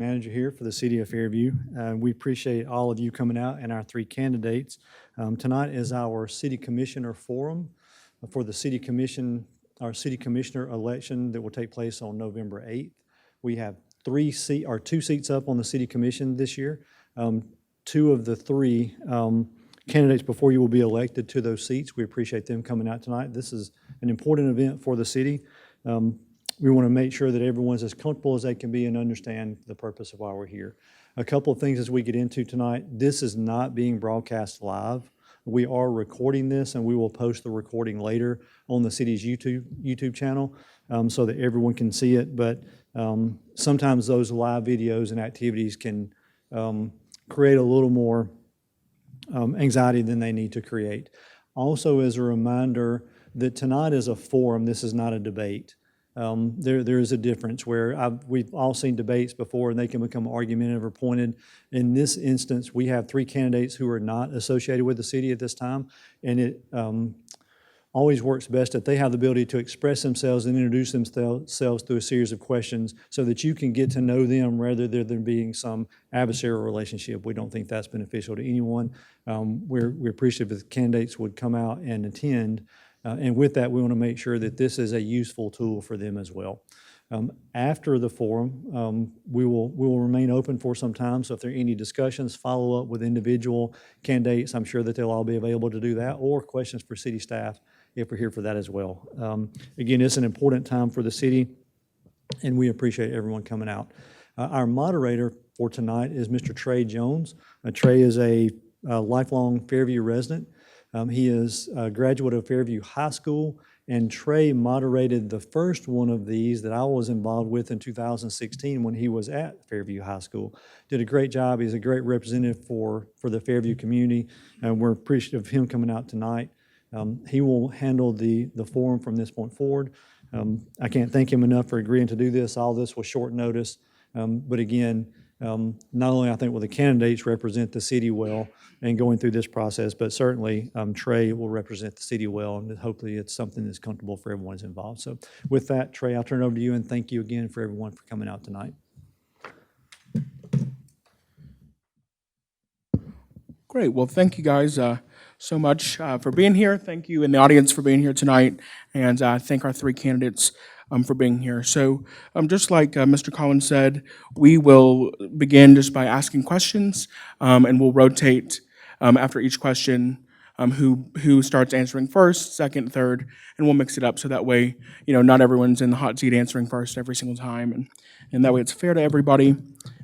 Manager here for the City of Fairview. We appreciate all of you coming out and our three candidates. Tonight is our City Commissioner Forum for the City Commission, our City Commissioner election that will take place on November 8th. We have two seats up on the City Commission this year. Two of the three candidates before you will be elected to those seats. We appreciate them coming out tonight. This is an important event for the city. We want to make sure that everyone's as comfortable as they can be and understand the purpose of why we're here. A couple of things as we get into tonight. This is not being broadcast live. We are recording this, and we will post the recording later on the city's YouTube channel so that everyone can see it. But sometimes those live videos and activities can create a little more anxiety than they need to create. Also, as a reminder that tonight is a forum. This is not a debate. There is a difference where we've all seen debates before and they can become argumentative or pointed. In this instance, we have three candidates who are not associated with the city at this time, and it always works best if they have the ability to express themselves and introduce themselves through a series of questions so that you can get to know them rather than there being some adversarial relationship. We don't think that's beneficial to anyone. We're appreciative if the candidates would come out and attend. And with that, we want to make sure that this is a useful tool for them as well. After the forum, we will remain open for some time. So if there are any discussions, follow up with individual candidates, I'm sure that they'll all be available to do that, or questions for city staff if we're here for that as well. Again, it's an important time for the city, and we appreciate everyone coming out. Our moderator for tonight is Mr. Trey Jones. Trey is a lifelong Fairview resident. He is a graduate of Fairview High School, and Trey moderated the first one of these that I was involved with in 2016 when he was at Fairview High School. Did a great job. He's a great representative for the Fairview community, and we're appreciative of him coming out tonight. He will handle the forum from this point forward. I can't thank him enough for agreeing to do this. All this was short notice, but again, not only I think will the candidates represent the city well and going through this process, but certainly Trey will represent the city well, and hopefully it's something that's comfortable for everyone who's involved. So with that, Trey, I'll turn it over to you, and thank you again for everyone for coming out tonight. Great. Well, thank you guys so much for being here. Thank you in the audience for being here tonight, and thank our three candidates for being here. So just like Mr. Collins said, we will begin just by asking questions, and we'll rotate after each question who starts answering first, second, third, and we'll mix it up so that way, not everyone's in the hot seat answering first every single time, and that way it's fair to everybody,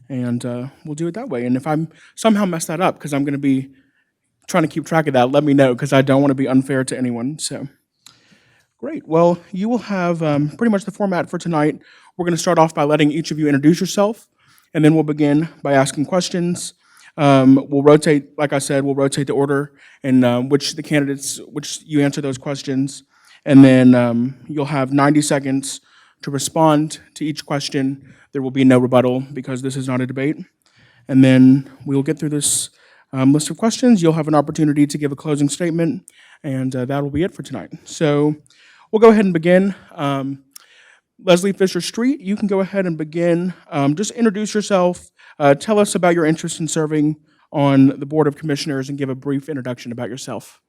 and we'll do it that way. And if I somehow mess that up, because I'm going to be trying to keep track of that, let me know, because I don't want to be unfair to anyone. So. Great. Well, you will have pretty much the format for tonight. We're going to start off by letting each of you introduce yourself, and then we'll begin by asking questions. We'll rotate, like I said, we'll rotate the order in which you answer those questions, and then you'll have 90 seconds to respond to each question. There will be no rebuttal because this is not a debate. And then we'll get through this list of questions. You'll have an opportunity to give a closing statement, and that will be it for tonight. So we'll go ahead and begin. Leslie Fisher Street, you can go ahead and begin. Just introduce yourself. Tell us about your interest in serving on the Board of Commissioners and give a brief introduction about yourself.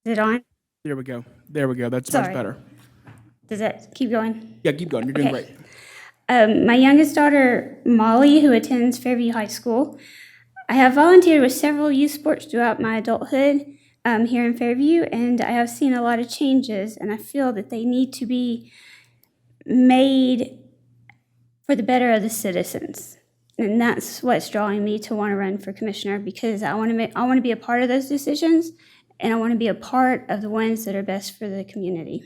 Is it on? There we go. That's Sorry. much better. Does that keep going? Yeah, keep going. You're doing Okay. great. My youngest daughter, Molly, who attends Fairview High School. I have volunteered with several youth sports throughout my adulthood here in Fairview, and I have seen a lot of changes, and I feel that they need to be made for the better of the citizens. And that's what's drawing me to want to run for commissioner, because I want to be a part of those decisions, and I want to be a part of the ones that are best for the community.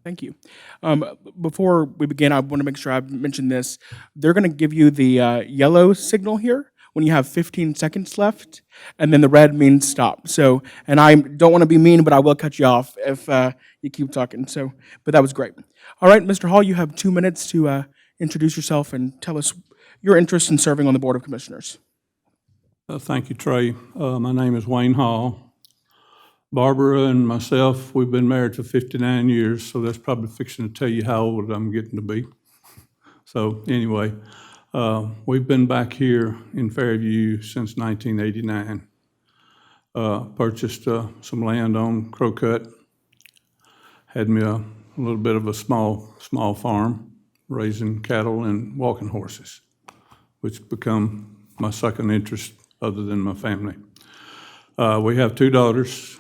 Thank you. Before we begin, I want to make sure I've mentioned this. They're going to give you the yellow signal here when you have 15 seconds left, and then the red means stop. So, and I don't want to be mean, but I will cut you off if you keep talking. So, but that was great. All right, Mr. Hall, you have 2 minutes to introduce yourself and tell us your interest in serving on the Board of Commissioners. Thank you, Trey. My name is Wayne Hall. Barbara and myself, we've been married for 59 years, so that's probably fixing to tell you how old I'm getting to be. So anyway, we've been back here in Fairview since 1989. Purchased some land on Crocut, had me a little bit of a small farm, raising cattle and walking horses, which become my second interest other than my family. We have 2 daughters.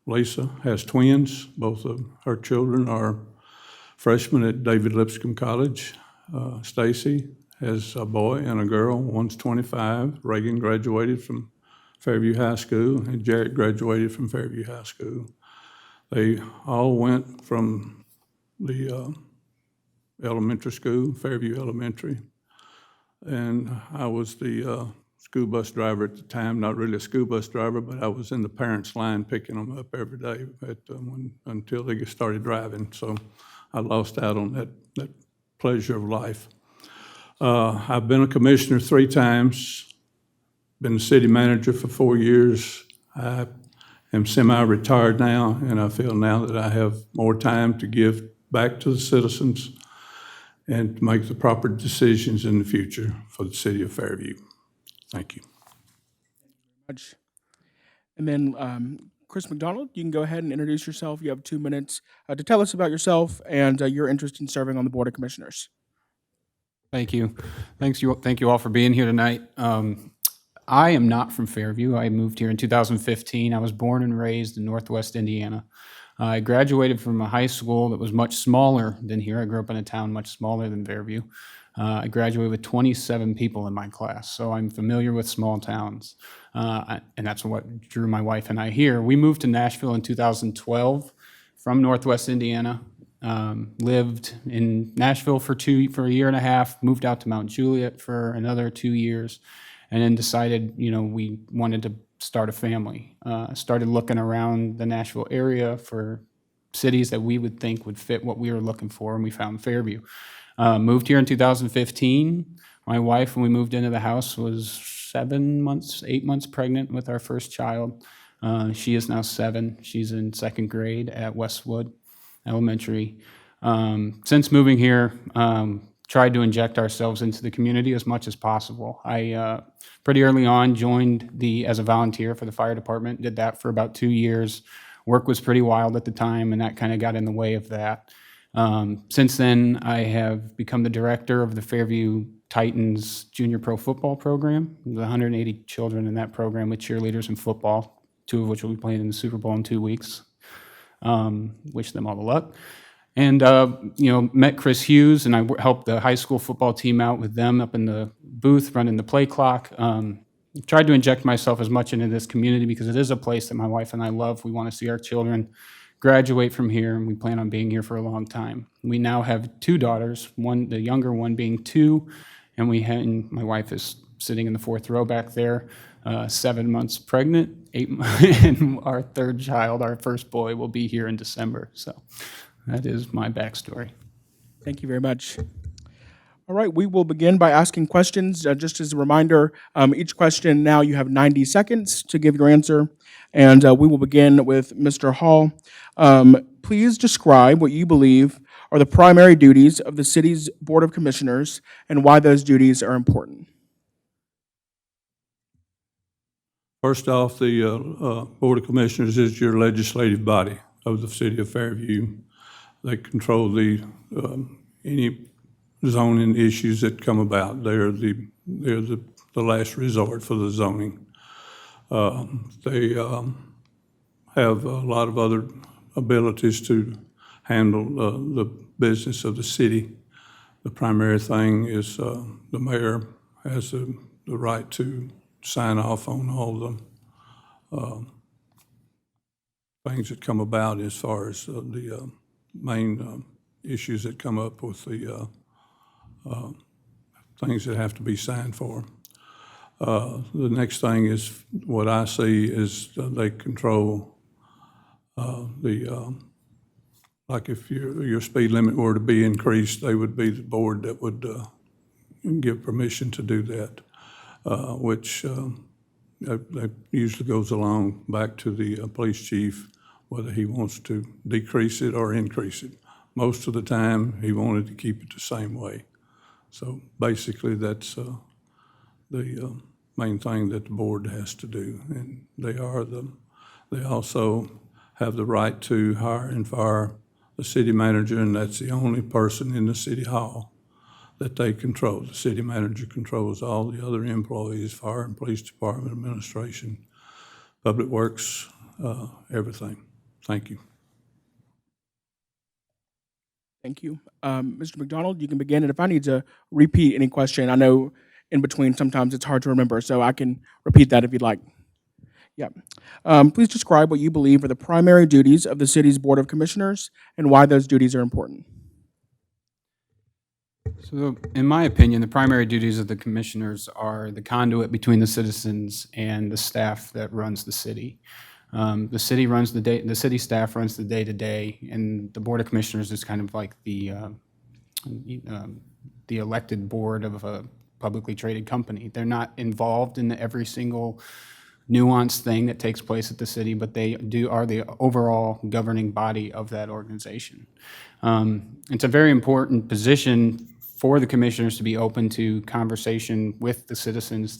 Lisa has twins. Both of her children are freshmen at David Lipscomb College. Stacy has a boy and a girl. One's 25. Reagan graduated from Fairview High School, and Jarrett graduated from Fairview High School. They all went from the elementary school, Fairview Elementary, and I was the school bus driver at the time. Not really a school bus driver, but I was in the parents' line picking them up every day until they started driving. So I lost out on that pleasure of life. I've been a commissioner 3 times, been a city manager for 4 years. I am semi-retired now, and I feel now that I have more time to give back to the citizens and to make the proper decisions in the future for the city of Fairview. Thank you. And then Chris McDonald, you can go ahead and introduce yourself. You have 2 minutes to tell us about yourself and your interest in serving on the Board of Commissioners. Thank you. Thank you all for being here tonight. I am not from Fairview. I moved here in 2015. I was born and raised in Northwest Indiana. I graduated from a high school that was much smaller than here. I grew up in a town much smaller than Fairview. I graduated with 27 people in my class, so I'm familiar with small towns, and that's what drew my wife and I here. We moved to Nashville in 2012 from Northwest Indiana, lived in Nashville for a year and a half, moved out to Mount Juliet for another 2 years, and then decided, we wanted to start a family. Started looking around the Nashville area for cities that we would think would fit what we were looking for, and we found Fairview. Moved here in 2015. My wife, when we moved into the house, was 8 months pregnant with our first child. She is now 7. She's in 2nd grade at Westwood Elementary. Since moving here, tried to inject ourselves into the community as much as possible. I pretty early on joined as a volunteer for the fire department, did that for about 2 years. Work was pretty wild at the time, and that kind of got in the way of that. Since then, I have become the director of the Fairview Titans Junior Pro Football Program. There's 180 children in that program with cheerleaders and football, 2 of which will be playing in the Super Bowl in 2 weeks. Wish them all the luck. And, met Chris Hughes, and I helped the high school football team out with them up in the booth, running the play clock. Tried to inject myself as much into this community because it is a place that my wife and I love. We want to see our children graduate from here, and we plan on being here for a long time. We now have 2 daughters, the younger one being 2, and my wife is sitting in the 4th row back there, 7 months pregnant, 8, and our 3rd child, our first boy, will be here in December. So that is my backstory. Thank you very much. All right, we will begin by asking questions. Just as a reminder, each question now you have 90 seconds to give your answer, and we will begin with Mr. Hall. Please describe what you believe are the primary duties of the city's Board of Commissioners and why those duties are important. First off, the Board of Commissioners is your legislative body of the city of Fairview. They control any zoning issues that come about. They're the last resort for the zoning. They have a lot of other abilities to handle the business of the city. The primary thing is the mayor has the right to sign off on all the things that come about as far as the main issues that come up with the things that have to be signed for. The next thing is, what I see is they control like if your speed limit were to be increased, they would be the board that would give permission to do that, which that usually goes along back to the police chief, whether he wants to decrease it or increase it. Most of the time, he wanted to keep it the same way. So basically, that's the main thing that the board has to do. And they also have the right to hire and fire the city manager, and that's the only person in the city hall that they control. The city manager controls all the other employees, fire and police department, administration, public works, everything. Thank you. Thank you. Mr. McDonald, you can begin, and if I need to repeat any question, I know in between sometimes it's hard to remember, so I can repeat that if you'd like. Yeah. Please describe what you believe are the primary duties of the city's Board of Commissioners and why those duties are important. So, in my opinion, the primary duties of the commissioners are the conduit between the citizens and the staff that runs the city. The city staff runs the day-to-day, and the Board of Commissioners is kind of like the elected board of a publicly traded company. They're not involved in every single nuanced thing that takes place at the city, but they are the overall governing body of that organization. It's a very important position for the commissioners to be open to conversation with the citizens,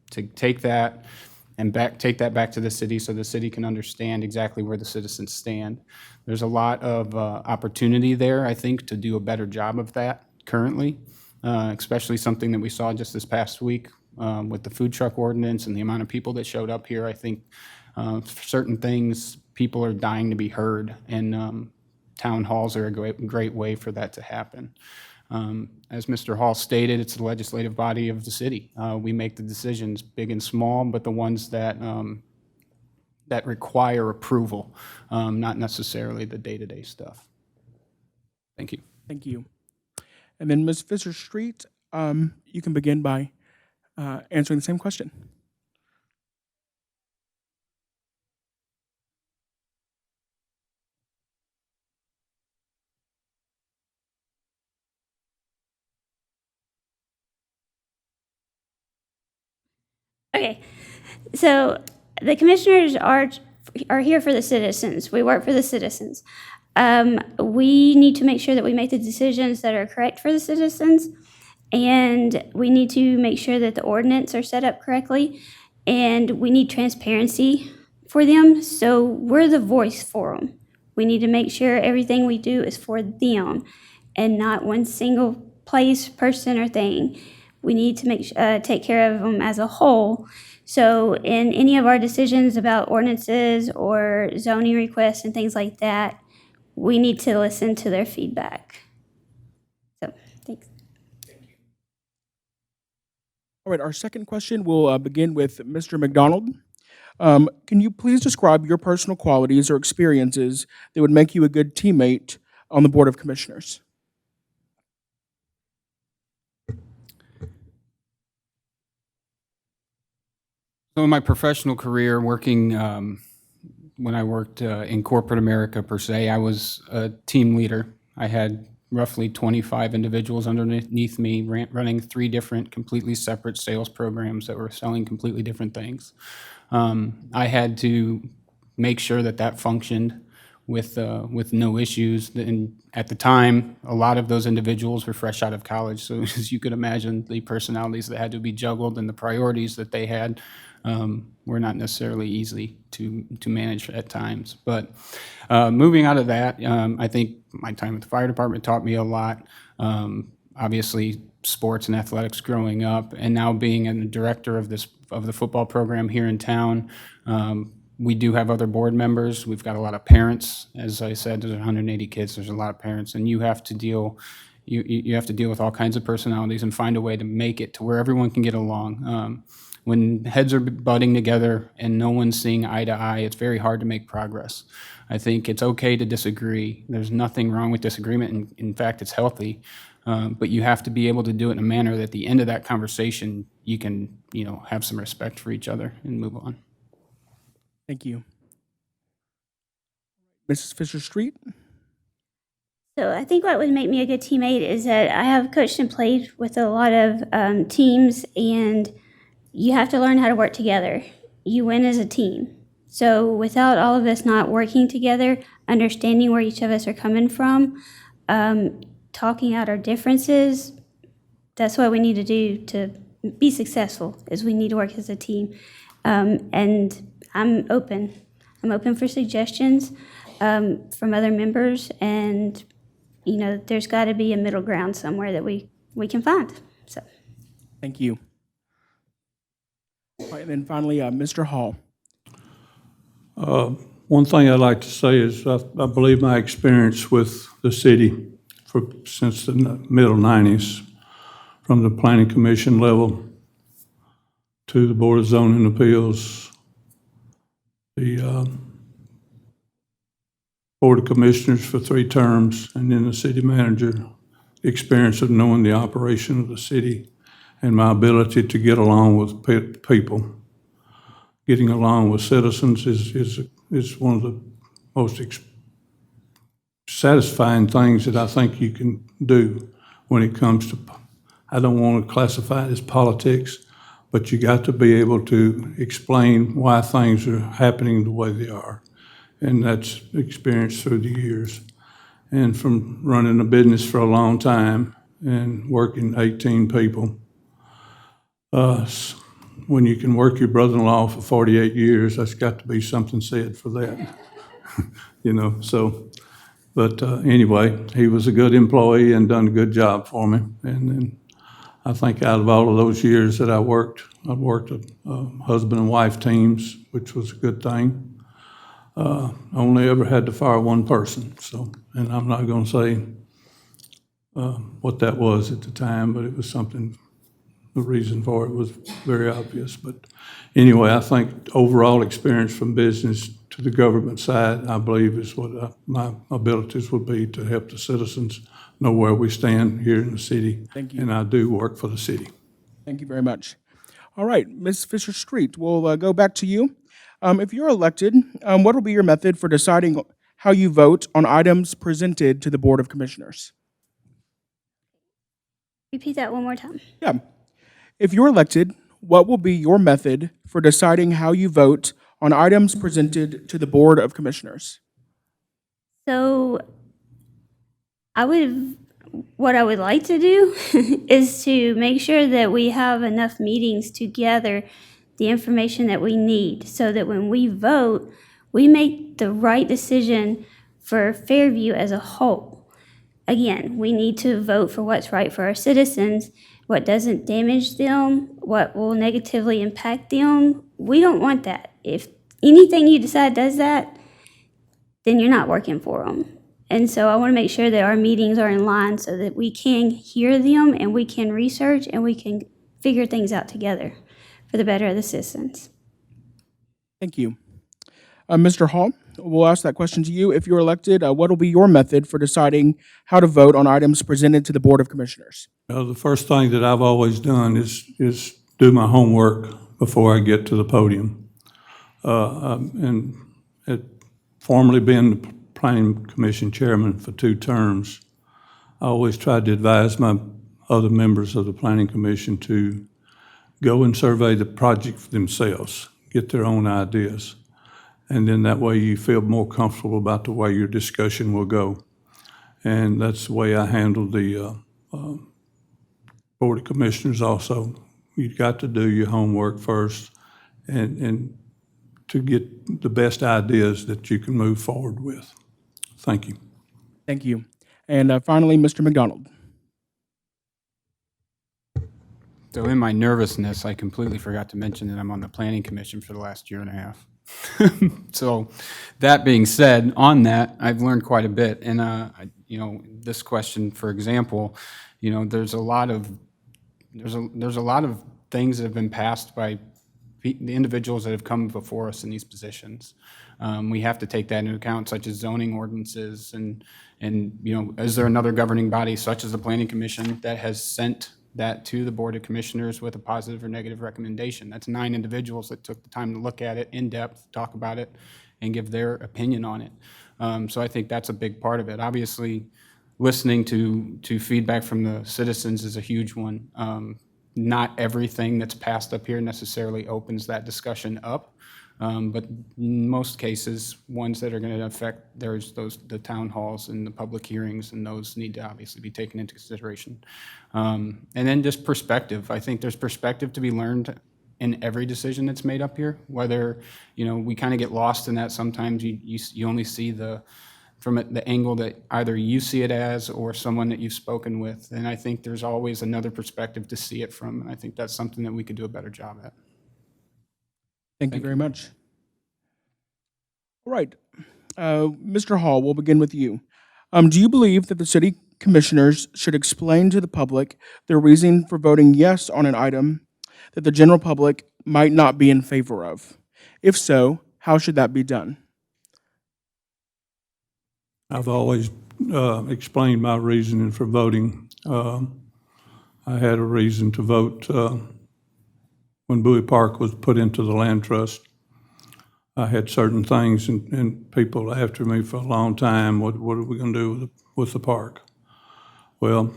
to take that and take that back to the city so the city can understand exactly where the citizens stand. There's a lot of opportunity there, I think, to do a better job of that currently, especially something that we saw just this past week with the food truck ordinance and the amount of people that showed up here. I think for certain things, people are dying to be heard, and town halls are a great way for that to happen. As Mr. Hall stated, it's the legislative body of the city. We make the decisions, big and small, but the ones that that require approval, not necessarily the day-to-day stuff. Thank you. Thank you. And then Ms. Fisher-Street, you can begin by answering the same question. Okay, so the commissioners are here for the citizens. We work for the citizens. We need to make sure that we make the decisions that are correct for the citizens, and we need to make sure that the ordinance are set up correctly, and we need transparency for them. So we're the voice for them. We need to make sure everything we do is for them and not one single place, person, or thing. We need to take care of them as a whole. So in any of our decisions about ordinances or zoning requests and things like that, we need to listen to their feedback. So, thanks. All right, our second question will begin with Mr. McDonald. Can you please describe your personal qualities or experiences that would make you a good teammate on the Board of Commissioners? So in my professional career, working when I worked in corporate America per se, I was a team leader. I had roughly 25 individuals underneath me running 3 different completely separate sales programs that were selling completely different things. I had to make sure that functioned with no issues. And at the time, a lot of those individuals were fresh out of college. So as you could imagine, the personalities that had to be juggled and the priorities that they had were not necessarily easy to manage at times. But moving out of that, I think my time at the fire department taught me a lot. Obviously, sports and athletics growing up, and now being a director of the football program here in town. We do have other board members. We've got a lot of parents. As I said, there's 180 kids. There's a lot of parents, and you have to deal. You have to deal with all kinds of personalities and find a way to make it to where everyone can get along. When heads are butting together and no one's seeing eye to eye, it's very hard to make progress. I think it's okay to disagree. There's nothing wrong with disagreement. In fact, it's healthy. but you have to be able to do it in a manner that at the end of that conversation, you can, have some respect for each other and move on. Thank you. Mrs. Fisher-Street? So I think what would make me a good teammate is that I have coached and played with a lot of teams, and you have to learn how to work together. You win as a team. So without all of us not working together, understanding where each of us are coming from, talking out our differences, that's what we need to do to be successful, is we need to work as a team. And I'm open. I'm open for suggestions from other members, and there's got to be a middle ground somewhere that we can find. So, Thank you. All right, and then finally, Mr. Hall. One thing I'd like to say is I believe my experience with the city since the middle 90s, from the Planning Commission level to the Board of Zoning Appeals, the Board of Commissioners for 3 terms, and then the city manager, the experience of knowing the operation of the city and my ability to get along with people. Getting along with citizens is one of the most satisfying things that I think you can do when it comes to, I don't want to classify it as politics, but you got to be able to explain why things are happening the way they are. And that's experienced through the years. And from running a business for a long time and working 18 people, when you can work your brother-in-law for 48 years, that's got to be something said for that. But anyway, he was a good employee and done a good job for me. And I think out of all of those years that I've worked husband and wife teams, which was a good thing. I only ever had to fire one person, and I'm not going to say what that was at the time, but it was something, the reason for it was very obvious. But anyway, I think overall experience from business to the government side, I believe, is what my abilities would be to help the citizens know where we stand here in the city. Thank you. And I do work for the city. Thank you very much. All right, Ms. Fisher-Street, we'll go back to you. If you're elected, what will be your method for deciding how you vote on items presented to the Board of Commissioners? repeat that one more time. Yeah. If you're elected, what will be your method for deciding how you vote on items presented to the Board of Commissioners? So what I would like to do is to make sure that we have enough meetings to gather the information that we need so that when we vote, we make the right decision for Fairview as a whole. Again, we need to vote for what's right for our citizens, what doesn't damage them, what will negatively impact them. We don't want that. If anything you decide does that, then you're not working for them. And so I want to make sure that our meetings are in line so that we can hear them and we can research and we can figure things out together for the better of the citizens. Thank you. Mr. Hall, we'll ask that question to you. If you're elected, what will be your method for deciding how to vote on items presented to the Board of Commissioners? The first thing that I've always done is do my homework before I get to the podium. And formerly being the Planning Commission chairman for 2 terms, I always tried to advise my other members of the Planning Commission to go and survey the project for themselves, get their own ideas. And then that way you feel more comfortable about the way your discussion will go. And that's the way I handle the Board of Commissioners also. You've got to do your homework first and to get the best ideas that you can move forward with. Thank you. Thank you. And finally, Mr. McDonald. So in my nervousness, I completely forgot to mention that I'm on the Planning Commission for the last year and a half. So that being said, on that, I've learned quite a bit. And, this question, for example, there's a lot of things that have been passed by the individuals that have come before us in these positions. We have to take that into account, such as zoning ordinances and, is there another governing body such as the Planning Commission that has sent that to the Board of Commissioners with a positive or negative recommendation? That's 9 individuals that took the time to look at it in depth, talk about it, and give their opinion on it. So I think that's a big part of it. Obviously, listening to feedback from the citizens is a huge one. Not everything that's passed up here necessarily opens that discussion up, but in most cases, ones that are going to affect, the town halls and the public hearings, and those need to obviously be taken into consideration. And then just perspective. I think there's perspective to be learned in every decision that's made up here, whether, we kind of get lost in that sometimes. You only see from the angle that either you see it as or someone that you've spoken with. And I think there's always another perspective to see it from, and I think that's something that we could do a better job at. Thank you very much. All right. Mr. Hall, we'll begin with you. Do you believe that the city commissioners should explain to the public their reason for voting yes on an item that the general public might not be in favor of? If so, how should that be done? I've always explained my reasoning for voting. I had a reason to vote when Bowie Park was put into the land trust. I had certain things, and people after me for a long time, what are we going to do with the park? Well,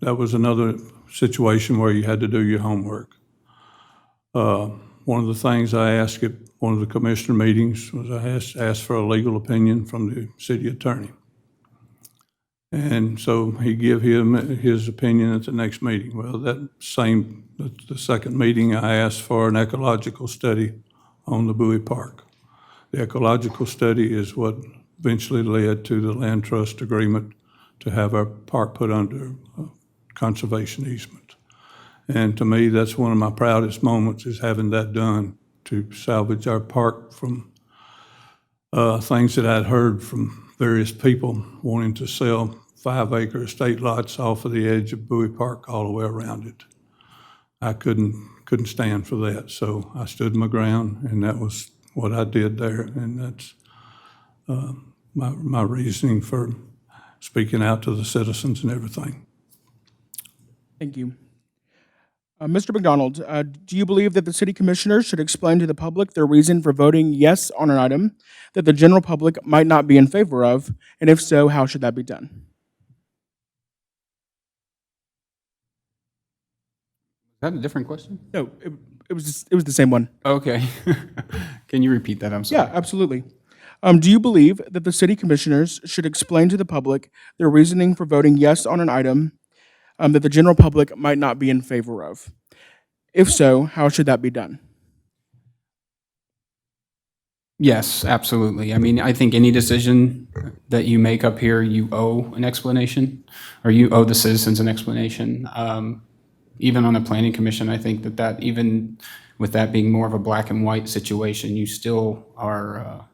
that was another situation where you had to do your homework. One of the things I asked at one of the commissioner meetings was I asked for a legal opinion from the city attorney. And so he gave him his opinion at the next meeting. Well, the second meeting, I asked for an ecological study on the Bowie Park. The ecological study is what eventually led to the land trust agreement to have our park put under conservation easement. And to me, that's one of my proudest moments, is having that done, to salvage our park from things that I'd heard from various people wanting to sell 5-acre estate lots off of the edge of Bowie Park all the way around it. I couldn't stand for that, so I stood my ground, and that was what I did there, and that's my reasoning for speaking out to the citizens and everything. Thank you. Mr. McDonald, do you believe that the city commissioners should explain to the public their reason for voting yes on an item that the general public might not be in favor of? And if so, how should that be done? Is that a different question? No, it was the same one. Okay. Can you repeat that? I'm sorry. Yeah, absolutely. Do you believe that the city commissioners should explain to the public their reasoning for voting yes on an item that the general public might not be in favor of? If so, how should that be done? Yes, absolutely. I mean, I think any decision that you make up here, you owe an explanation, or you owe the citizens an explanation. Even on a planning commission, I think that even with that being more of a black and white situation, you still are,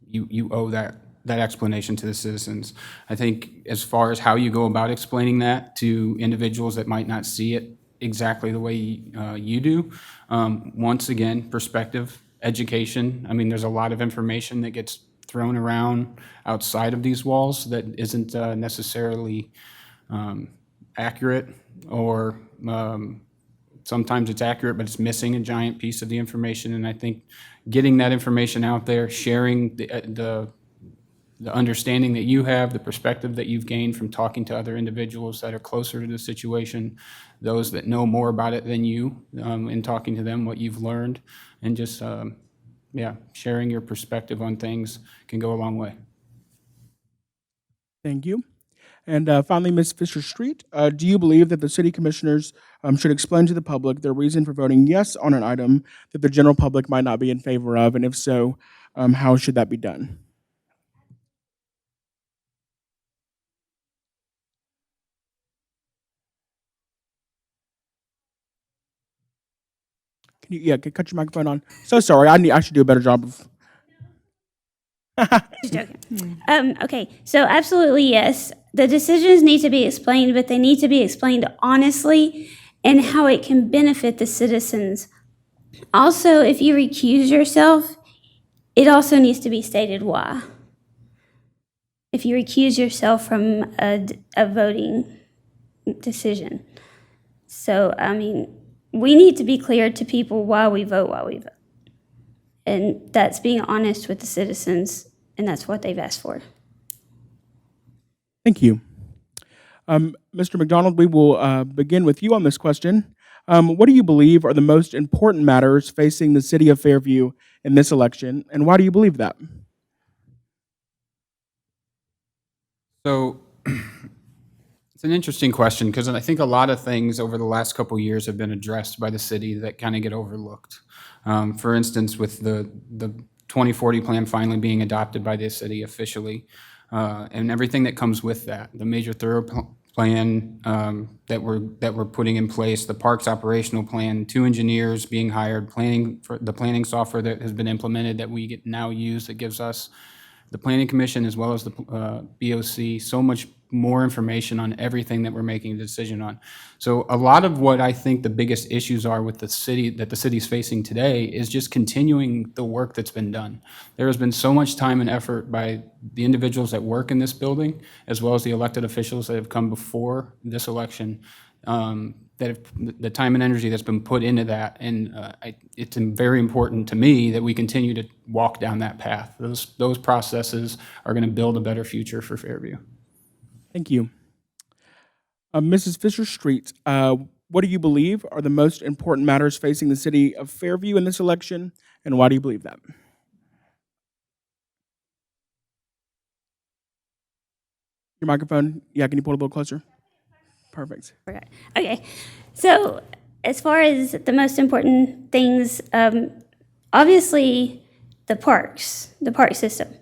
you owe that explanation to the citizens. I think as far as how you go about explaining that to individuals that might not see it exactly the way you do, once again, perspective, education. I mean, there's a lot of information that gets thrown around outside of these walls that isn't necessarily accurate, or sometimes it's accurate, but it's missing a giant piece of the information. And I think getting that information out there, sharing the understanding that you have, the perspective that you've gained from talking to other individuals that are closer to the situation, those that know more about it than you, in talking to them, what you've learned, and just, sharing your perspective on things can go a long way. Thank you. And finally, Ms. Fisher-Street, do you believe that the city commissioners should explain to the public their reason for voting yes on an item that the general public might not be in favor of? And if so, how should that be done? Can you, cut your microphone on. So sorry, I should do a better job of. Just joking. Okay, so absolutely yes. The decisions need to be explained, but they need to be explained honestly and how it can benefit the citizens. Also, if you recuse yourself, it also needs to be stated why. If you recuse yourself from a voting decision. So, I mean, we need to be clear to people why we vote. And that's being honest with the citizens, and that's what they've asked for. Thank you. Mr. McDonald, we will begin with you on this question. What do you believe are the most important matters facing the city of Fairview in this election, and why do you believe that? So it's an interesting question because I think a lot of things over the last couple of years have been addressed by the city that kind of get overlooked. For instance, with the 2040 plan finally being adopted by the city officially, and everything that comes with that, the major thorough plan that we're putting in place, the parks operational plan, 2 engineers being hired, planning for the planning software that has been implemented that we now use that gives us the Planning Commission as well as the BOC so much more information on everything that we're making a decision on. So a lot of what I think the biggest issues are with the city, that the city's facing today, is just continuing the work that's been done. There has been so much time and effort by the individuals that work in this building, as well as the elected officials that have come before this election, the time and energy that's been put into that. And it's very important to me that we continue to walk down that path. Those processes are going to build a better future for Fairview. Thank you. Mrs. Fisher-Street, what do you believe are the most important matters facing the city of Fairview in this election, and why do you believe that? Your microphone, yeah, can you pull it a little closer? Perfect. Okay, so as far as the most important things, obviously the park system.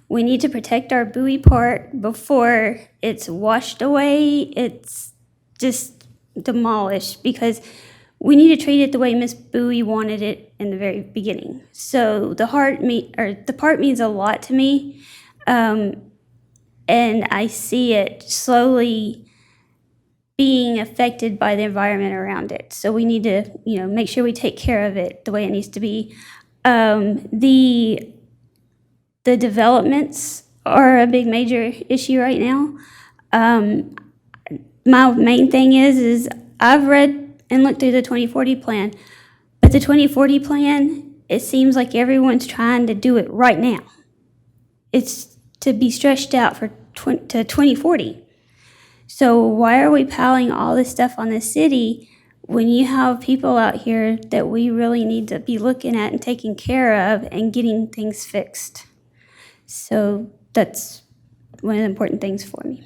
We need to protect our Bowie Park before it's washed away, it's just demolished, because we need to treat it the way Miss Bowie wanted it in the very beginning. So the park means a lot to me, and I see it slowly being affected by the environment around it. So we need to, make sure we take care of it the way it needs to be. The developments are a big major issue right now. My main thing is I've read and looked through the 2040 plan, but the 2040 plan, it seems like everyone's trying to do it right now. It's to be stretched out to 2040. So why are we piling all this stuff on the city when you have people out here that we really need to be looking at and taking care of and getting things fixed? So that's one of the important things for me.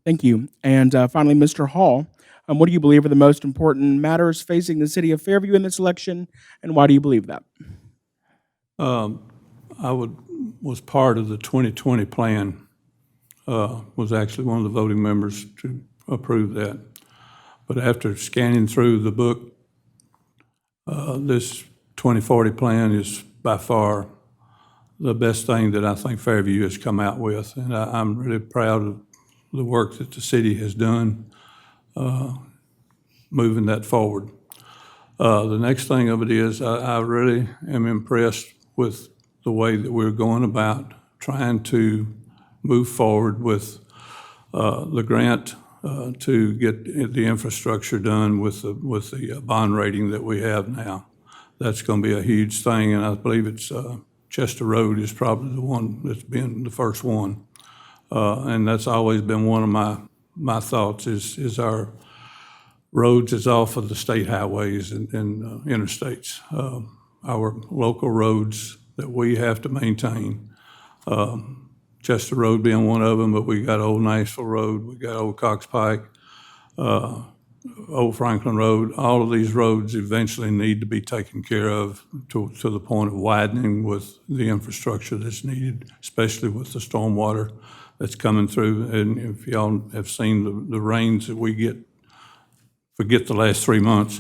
Thank you. And finally, Mr. Hall, what do you believe are the most important matters facing the city of Fairview in this election, and why do you believe that? I was part of the 2020 plan, was actually one of the voting members to approve that. But after scanning through the book, this 2040 plan is by far the best thing that I think Fairview has come out with. And I'm really proud of the work that the city has done moving that forward. The next thing of it is I really am impressed with the way that we're going about trying to move forward with the grant to get the infrastructure done with the bond rating that we have now. That's going to be a huge thing, and I believe it's Chester Road is probably the one that's been the first one. And that's always been one of my thoughts is our roads is off of the state highways and interstates. Our local roads that we have to maintain. Chester Road being one of them, but we got Old Nashville Road, we got Old Cox Pike, Old Franklin Road. All of these roads eventually need to be taken care of to the point of widening with the infrastructure that's needed, especially with the stormwater that's coming through. And if y'all have seen the rains that we get, forget the last 3 months,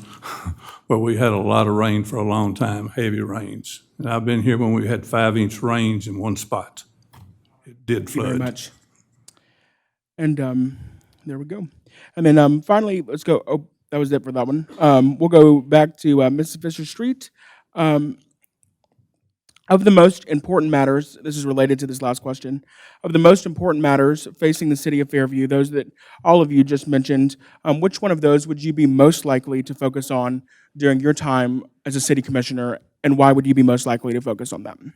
where we had a lot of rain for a long time, heavy rains. And I've been here when we had 5-inch rains in one spot. It did flood. Thank you very much. And there we go. And then finally, let's go. Oh, that was it for that one. We'll go back to Mrs. Fisher-Street. Of the most important matters, this is related to this last question, of the most important matters facing the city of Fairview, those that all of you just mentioned, which one of those would you be most likely to focus on during your time as a city commissioner, and why would you be most likely to focus on them?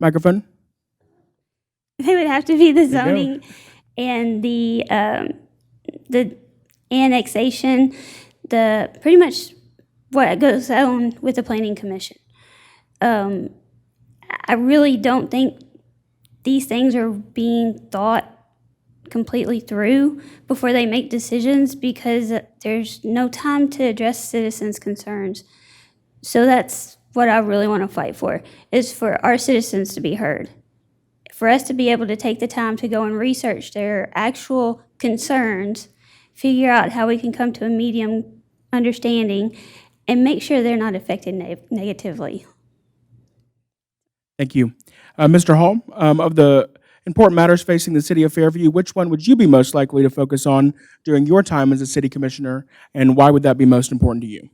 Microphone? They would have to be the you go. zoning and the annexation, the pretty much what goes on with the planning commission. I really don't think these things are being thought completely through before they make decisions, because there's no time to address citizens' concerns. So that's what I really want to fight for, is for our citizens to be heard. For us to be able to take the time to go and research their actual concerns, figure out how we can come to a medium understanding, and make sure they're not affected negatively. Thank you. Mr. Hall, of the important matters facing the city of Fairview, which one would you be most likely to focus on during your time as a city commissioner, and why would that be most important to you?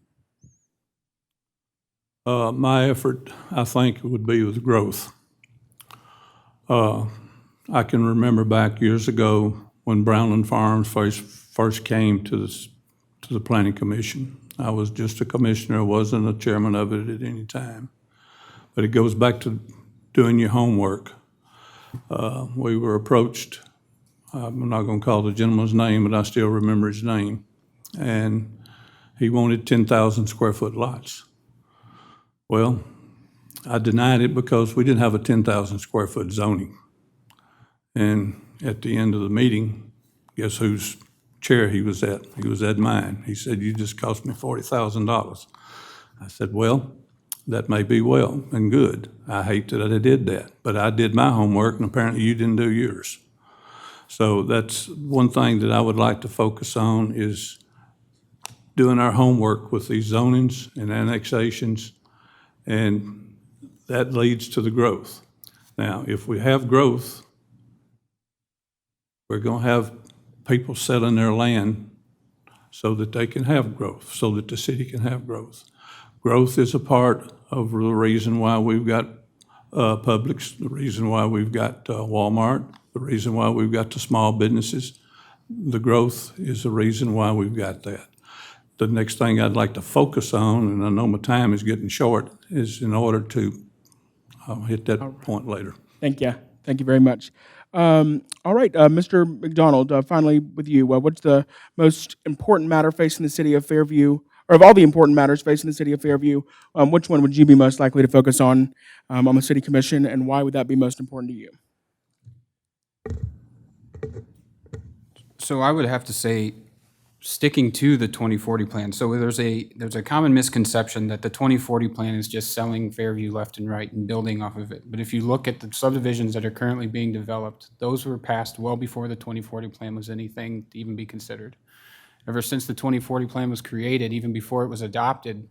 My effort, I think, would be with growth. I can remember back years ago when Brownland Farms first came to the Planning Commission. I was just a commissioner, wasn't a chairman of it at any time. But it goes back to doing your homework. We were approached, I'm not going to call the gentleman's name, but I still remember his name. And he wanted 10,000 square foot lots. Well, I denied it because we didn't have a 10,000 square foot zoning. And at the end of the meeting, guess whose chair he was at? He was at mine. He said, "You just cost me $40,000. I said, "Well, that may be well and good. I hate that I did that, but I did my homework, and apparently you didn't do yours." So that's one thing that I would like to focus on, is doing our homework with these zonings and annexations, and that leads to the growth. Now, if we have growth, we're going to have people selling their land so that they can have growth, so that the city can have growth. Growth is a part of the reason why we've got Publix, the reason why we've got Walmart, the reason why we've got the small businesses. The growth is the reason why we've got that. The next thing I'd like to focus on, and I know my time is getting short, is in order to, I'll hit that point later. Thank you. Thank you very much. All right, Mr. McDonald, finally with you. What's the most important matter facing the city of Fairview, or of all the important matters facing the city of Fairview, which one would you be most likely to focus on the city commission, and why would that be most important to you? So I would have to say, sticking to the 2040 plan. So there's a common misconception that the 2040 plan is just selling Fairview left and right and building off of it. But if you look at the subdivisions that are currently being developed, those were passed well before the 2040 plan was anything to even be considered. Ever since the 2040 plan was created, even before it was adopted,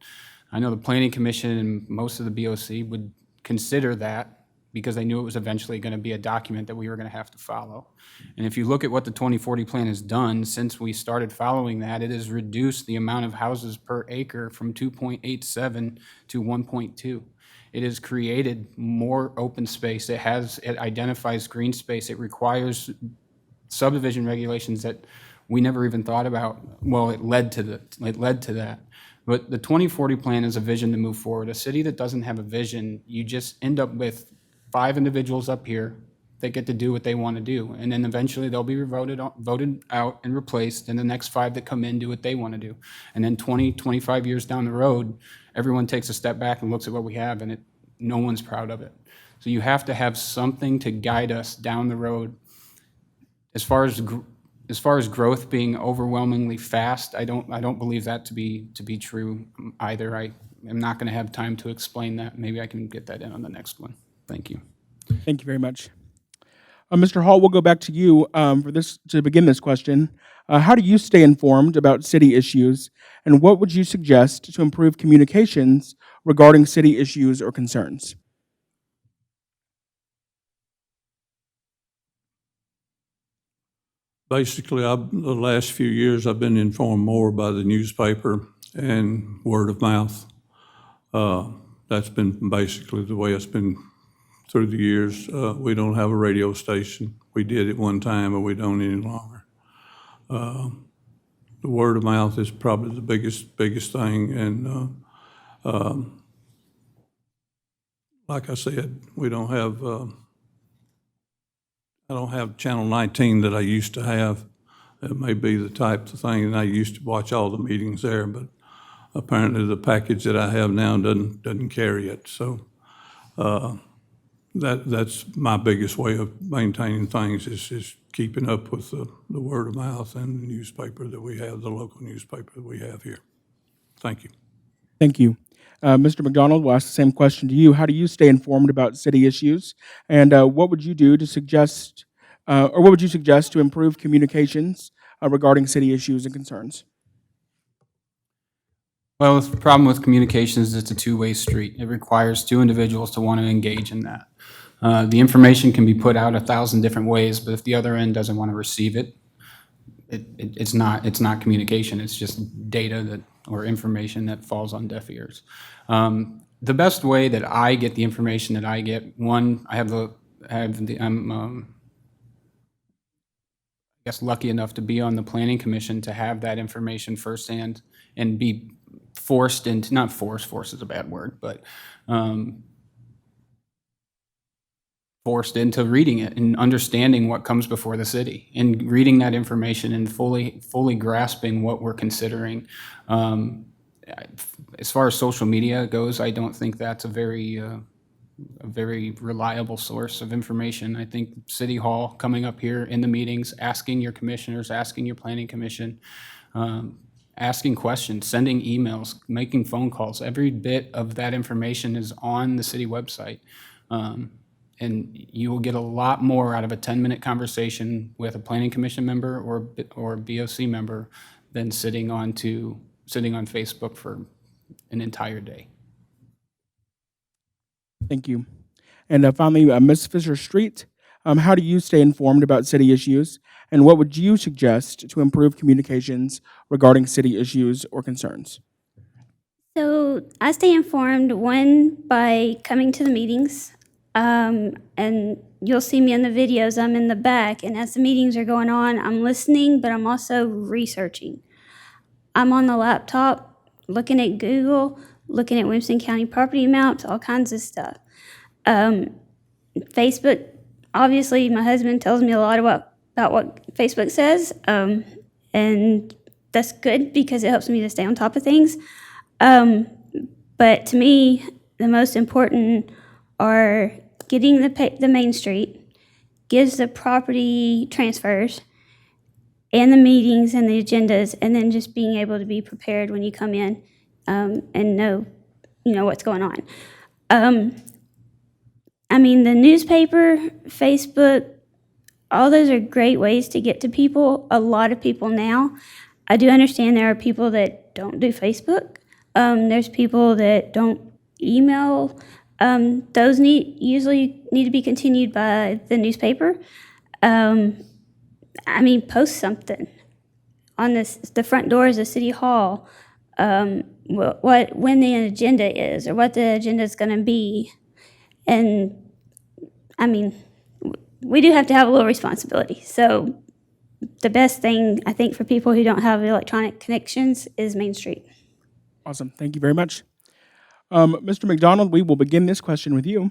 I know the Planning Commission and most of the BOC would consider that, because they knew it was eventually going to be a document that we were going to have to follow. And if you look at what the 2040 plan has done since we started following that, it has reduced the amount of houses per acre from 2.87 to 1.2. It has created more open space. It identifies green space. It requires subdivision regulations that we never even thought about. Well, it led to that. But the 2040 plan is a vision to move forward. A city that doesn't have a vision, you just end up with 5 individuals up here that get to do what they want to do. And then eventually they'll be voted out and replaced, and the next 5 that come in do what they want to do. And then 20, 25 years down the road, everyone takes a step back and looks at what we have, and no one's proud of it. So you have to have something to guide us down the road. As far as growth being overwhelmingly fast, I don't believe that to be true either. I am not going to have time to explain that. Maybe I can get that in on the next one. Thank you. Thank you very much. Mr. Hall, we'll go back to you to begin this question. How do you stay informed about city issues, and what would you suggest to improve communications regarding city issues or concerns? Basically, the last few years, I've been informed more by the newspaper and word of mouth. That's been basically the way it's been through the years. We don't have a radio station. We did at one time, but we don't any longer. The word of mouth is probably the biggest thing, and like I said, we don't have. I don't have Channel 19 that I used to have. It may be the type of thing, and I used to watch all the meetings there, but apparently the package that I have now doesn't carry it. So that's my biggest way of maintaining things is keeping up with the word of mouth and the newspaper that we have, the local newspaper that we have here. Thank you. Thank you. Mr. McDonald, we'll ask the same question to you. How do you stay informed about city issues? And what would you do to suggest, or what would you suggest to improve communications regarding city issues and concerns? Well, the problem with communications is it's a two-way street. It requires two individuals to want to engage in that. The information can be put out 1,000 different ways, but if the other end doesn't want to receive it, it's not communication. It's just data or information that falls on deaf ears. The best way that I get the information that I get, one, I'm I guess lucky enough to be on the Planning Commission to have that information firsthand and be forced into, not force is a bad word, but forced into reading it and understanding what comes before the city and reading that information and fully grasping what we're considering. As far as social media goes, I don't think that's a very reliable source of information. I think City Hall coming up here in the meetings, asking your commissioners, asking your planning commission, asking questions, sending emails, making phone calls, every bit of that information is on the city website. And you will get a lot more out of a 10-minute conversation with a planning commission member or BOC member than sitting on Facebook for an entire day. Thank you. And finally, Ms. Fisher-Street, how do you stay informed about city issues? And what would you suggest to improve communications regarding city issues or concerns? So I stay informed, one, by coming to the meetings. And you'll see me in the videos, I'm in the back, and as the meetings are going on, I'm listening, but I'm also researching. I'm on the laptop, looking at Google, looking at Williamson County property maps, all kinds of stuff. Facebook, obviously, my husband tells me a lot about what Facebook says, and that's good because it helps me to stay on top of things. But to me, the most important are getting the main street, gives the property transfers, and the meetings and the agendas, and then just being able to be prepared when you come in and know what's going on. I mean, the newspaper, Facebook, all those are great ways to get to people. A lot of people now. I do understand there are people that don't do Facebook. There's people that don't email. Those usually need to be continued by the newspaper. I mean, post something on the front doors of City Hall, when the agenda is or what the agenda is going to be. And I mean, we do have to have a little responsibility. So the best thing, I think, for people who don't have electronic connections is Main Street. Awesome. Thank you very much. Mr. McDonald, we will begin this question with you.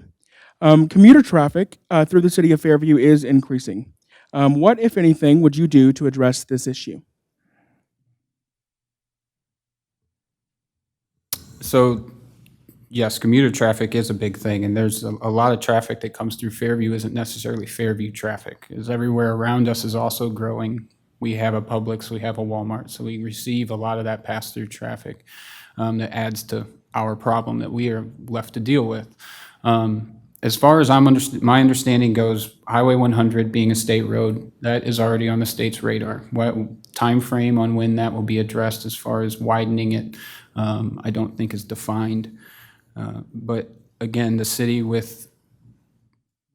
Commuter traffic through the city of Fairview is increasing. What, if anything, would you do to address this issue? So, yes, commuter traffic is a big thing, and there's a lot of traffic that comes through Fairview isn't necessarily Fairview traffic. As everywhere around us is also growing. We have a Publix, we have a Walmart, so we receive a lot of that pass-through traffic that adds to our problem that we are left to deal with. As far as my understanding goes, Highway 100 being a state road, that is already on the state's radar. What time frame on when that will be addressed as far as widening it, I don't think is defined. But again, the city with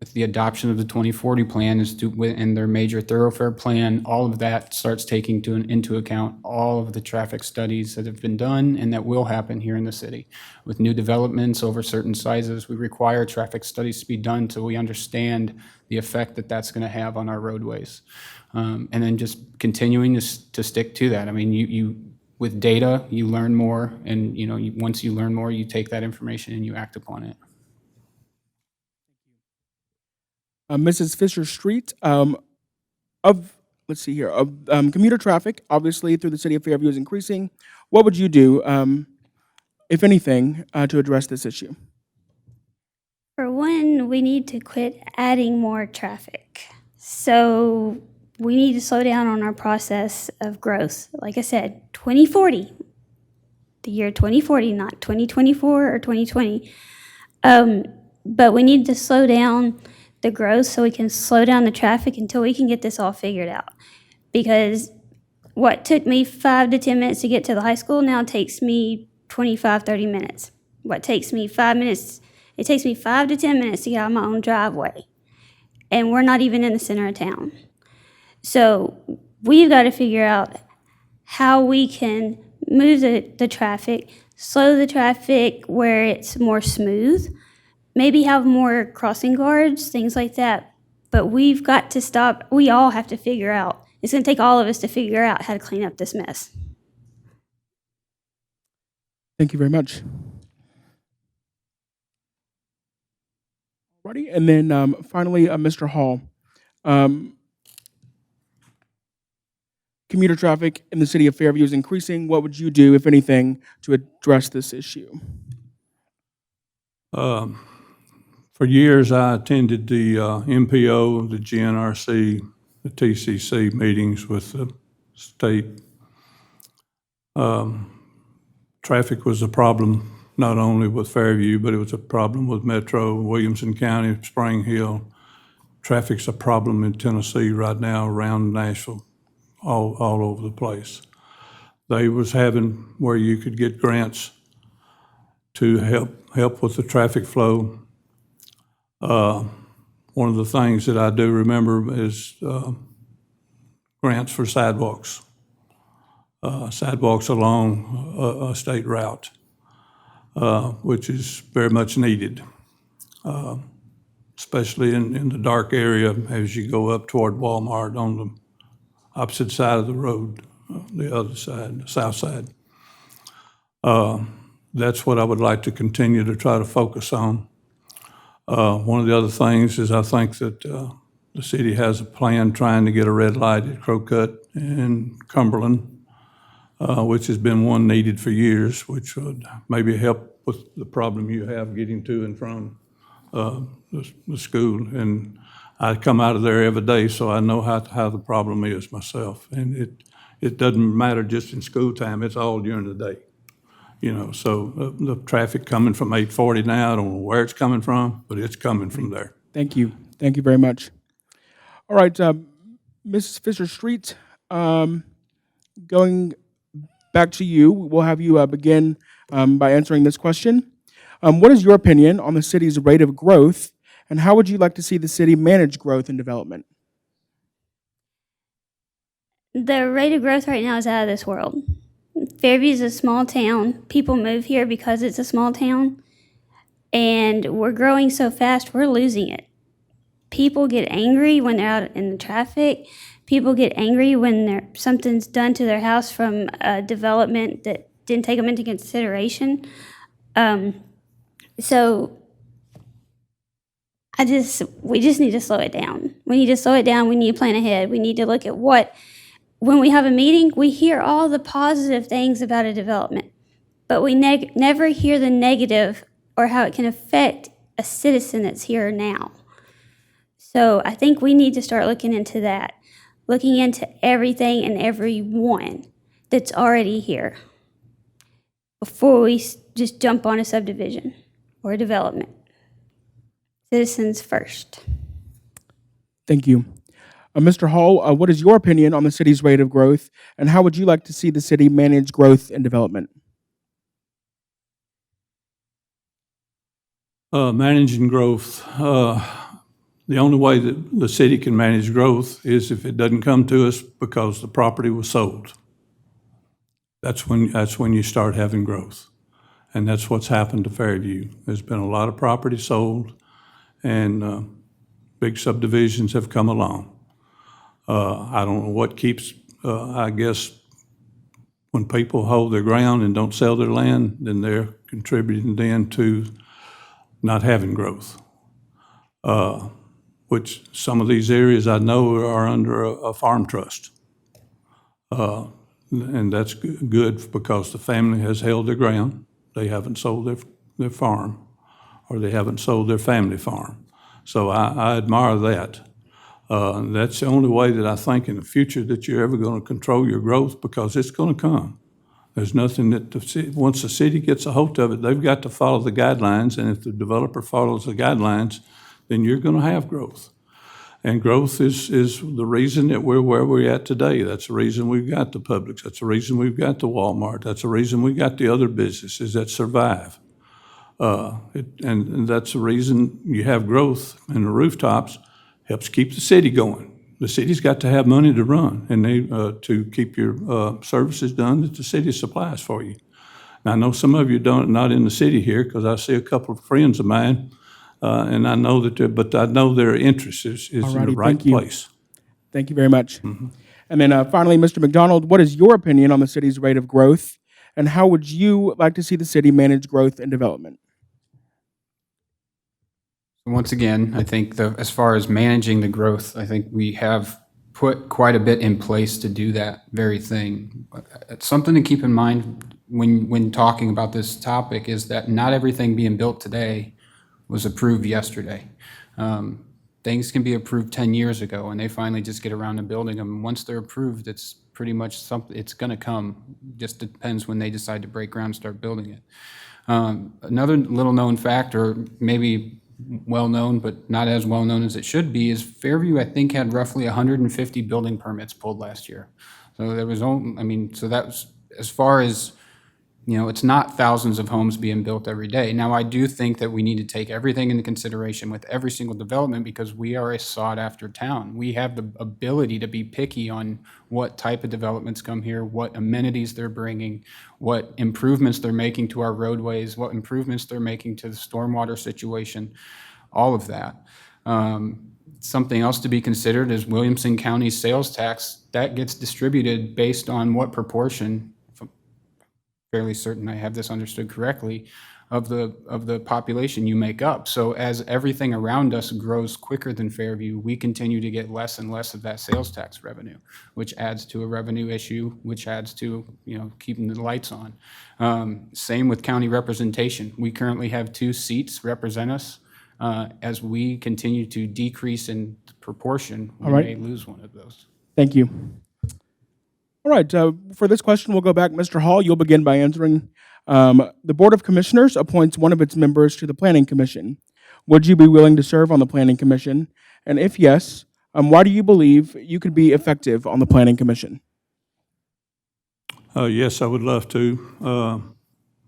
with the adoption of the 2040 plan and their major thoroughfare plan, all of that starts taking into account all of the traffic studies that have been done and that will happen here in the city. With new developments over certain sizes, we require traffic studies to be done so we understand the effect that that's going to have on our roadways. And then just continuing to stick to that. I mean, you with data, you learn more, and once you learn more, you take that information and you act upon it. Mrs. Fisher Street, let's see here, commuter traffic, obviously, through the city of Fairview is increasing. What would you do, if anything, to address this issue? For one, we need to quit adding more traffic. So we need to slow down on our process of growth. Like I said, 2040, the year 2040, not 2024 or 2020. But we need to slow down the growth so we can slow down the traffic until we can get this all figured out. Because what took me 5 to 10 minutes to get to the high school now takes me 25, 30 minutes. What takes me 5 minutes, it takes me 5 to 10 minutes to get out of my own driveway. And we're not even in the center of town. So we've got to figure out how we can move the traffic, slow the traffic where it's more smooth, maybe have more crossing guards, things like that. But we've got to stop. We all have to figure out. It's going to take all of us to figure out how to clean up this mess. Thank you very much. Alrighty, and then finally, Mr. Hall. Commuter traffic in the city of Fairview is increasing. What would you do, if anything, to address this issue? For years, I attended the MPO, the GNRC, the TCC meetings with the state. Traffic was a problem not only with Fairview, but it was a problem with Metro, Williamson County, Spring Hill. Traffic's a problem in Tennessee right now around Nashville, all over the place. They was having where you could get grants to help with the traffic flow. One of the things that I do remember is grants for sidewalks along a state route, which is very much needed, especially in the dark area as you go up toward Walmart on the opposite side of the road, the other side, the south side. That's what I would like to continue to try to focus on. One of the other things is I think that the city has a plan trying to get a red light at Crocut and Cumberland, which has been one needed for years, which would maybe help with the problem you have getting to and from the school. And I come out of there every day, so I know how the problem is myself. And it doesn't matter just in school time, it's all during the day. So the traffic coming from 840 now, I don't know where it's coming from, but it's coming from there. Thank you. Thank you very much. All right, Mrs. Fisher Street, going back to you, we'll have you begin by answering this question. What is your opinion on the city's rate of growth, and how would you like to see the city manage growth and development? The rate of growth right now is out of this world. Fairview is a small town. People move here because it's a small town. And we're growing so fast, we're losing it. People get angry when they're out in the traffic. People get angry when something's done to their house from a development that didn't take them into consideration. So we just need to slow it down. We need to slow it down. We need to plan ahead. We need to look at when we have a meeting, we hear all the positive things about a development, but we never hear the negative or how it can affect a citizen that's here now. So I think we need to start looking into that, looking into everything and everyone that's already here before we just jump on a subdivision or a development. Citizens first. Thank you. Mr. Hall, what is your opinion on the city's rate of growth, and how would you like to see the city manage growth and development? Managing growth, The only way that the city can manage growth is if it doesn't come to us because the property was sold. That's when you start having growth. And that's what's happened to Fairview. There's been a lot of property sold, and big subdivisions have come along. I don't know what keeps, I guess, when people hold their ground and don't sell their land, then they're contributing then to not having growth. Which some of these areas I know are under a farm trust. And that's good because the family has held their ground. They haven't sold their farm, or they haven't sold their family farm. So I admire that. That's the only way that I think in the future that you're ever going to control your growth, because it's going to come. There's nothing that once the city gets a hold of it, they've got to follow the guidelines, and if the developer follows the guidelines, then you're going to have growth. And growth is the reason that we're where we're at today. That's the reason we've got the Publix. That's the reason we've got the Walmart. That's the reason we got the other businesses that survive. And that's the reason you have growth, and the rooftops helps keep the city going. The city's got to have money to run, and to keep your services done that the city supplies for you. Now, I know some of you not in the city here, because I see a couple of friends of mine, and I know but I know their interest is in the Alrighty, right thank you. place. Thank you very much. And then finally, Mr. McDonald, what is your opinion on the city's rate of growth, and how would you like to see the city manage growth and development? Once again, I think as far as managing the growth, I think we have put quite a bit in place to do that very thing. It's something to keep in mind when talking about this topic is that not everything being built today was approved yesterday. Things can be approved 10 years ago, and they finally just get around to building them. Once they're approved, it's pretty much something, it's going to come. Just depends when they decide to break ground and start building it. Another little known fact, or maybe well known, but not as well known as it should be, is Fairview, I think, had roughly 150 building permits pulled last year. So there was only, so that was, as far as, it's not thousands of homes being built every day. Now, I do think that we need to take everything into consideration with every single development, because we are a sought-after town. We have the ability to be picky on what type of developments come here, what amenities they're bringing, what improvements they're making to our roadways, what improvements they're making to the stormwater situation, all of that. Something else to be considered is Williamson County's sales tax. That gets distributed based on what proportion, fairly certain I have this understood correctly, of the population you make up. So as everything around us grows quicker than Fairview, we continue to get less and less of that sales tax revenue, which adds to a revenue issue, which adds to keeping the lights on. Same with county representation. We currently have 2 seats represent us. As we continue to decrease in proportion, we may lose one of those. Thank you. All right, for this question, we'll go back. Mr. Hall, you'll begin by answering. The Board of Commissioners appoints one of its members to the Planning Commission. Would you be willing to serve on the Planning Commission? And if yes, why do you believe you could be effective on the Planning Commission? Yes, I would love to.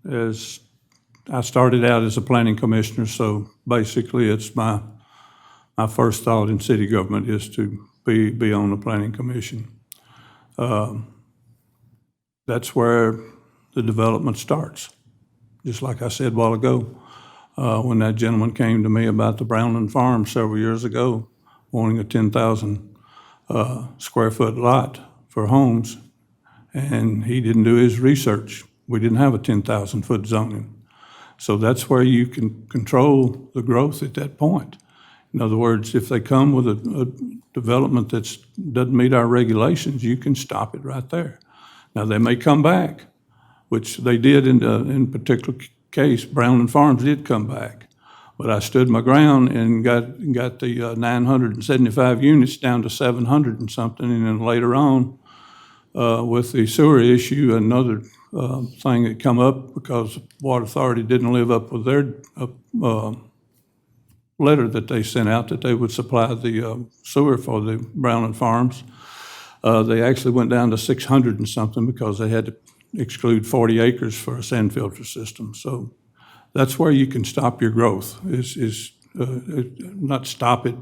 As I started out as a planning commissioner, so basically it's my first thought in city government is to be on the Planning Commission. That's where the development starts. Just like I said a while ago, when that gentleman came to me about the Brownland Farm several years ago, wanting a 10,000 square foot lot for homes, and he didn't do his research. We didn't have a 10,000 foot zoning. So that's where you can control the growth at that point. In other words, if they come with a development that doesn't meet our regulations, you can stop it right there. Now, they may come back, which they did in particular case. Brownland Farms did come back. But I stood my ground and got the 975 units down to 700 and something. And then later on, with the sewer issue, another thing that come up because the Water Authority didn't live up with their letter that they sent out that they would supply the sewer for the Brownland Farms. They actually went down to 600 and something because they had to exclude 40 acres for a sand filter system. So that's where you can stop your growth, is not stop it,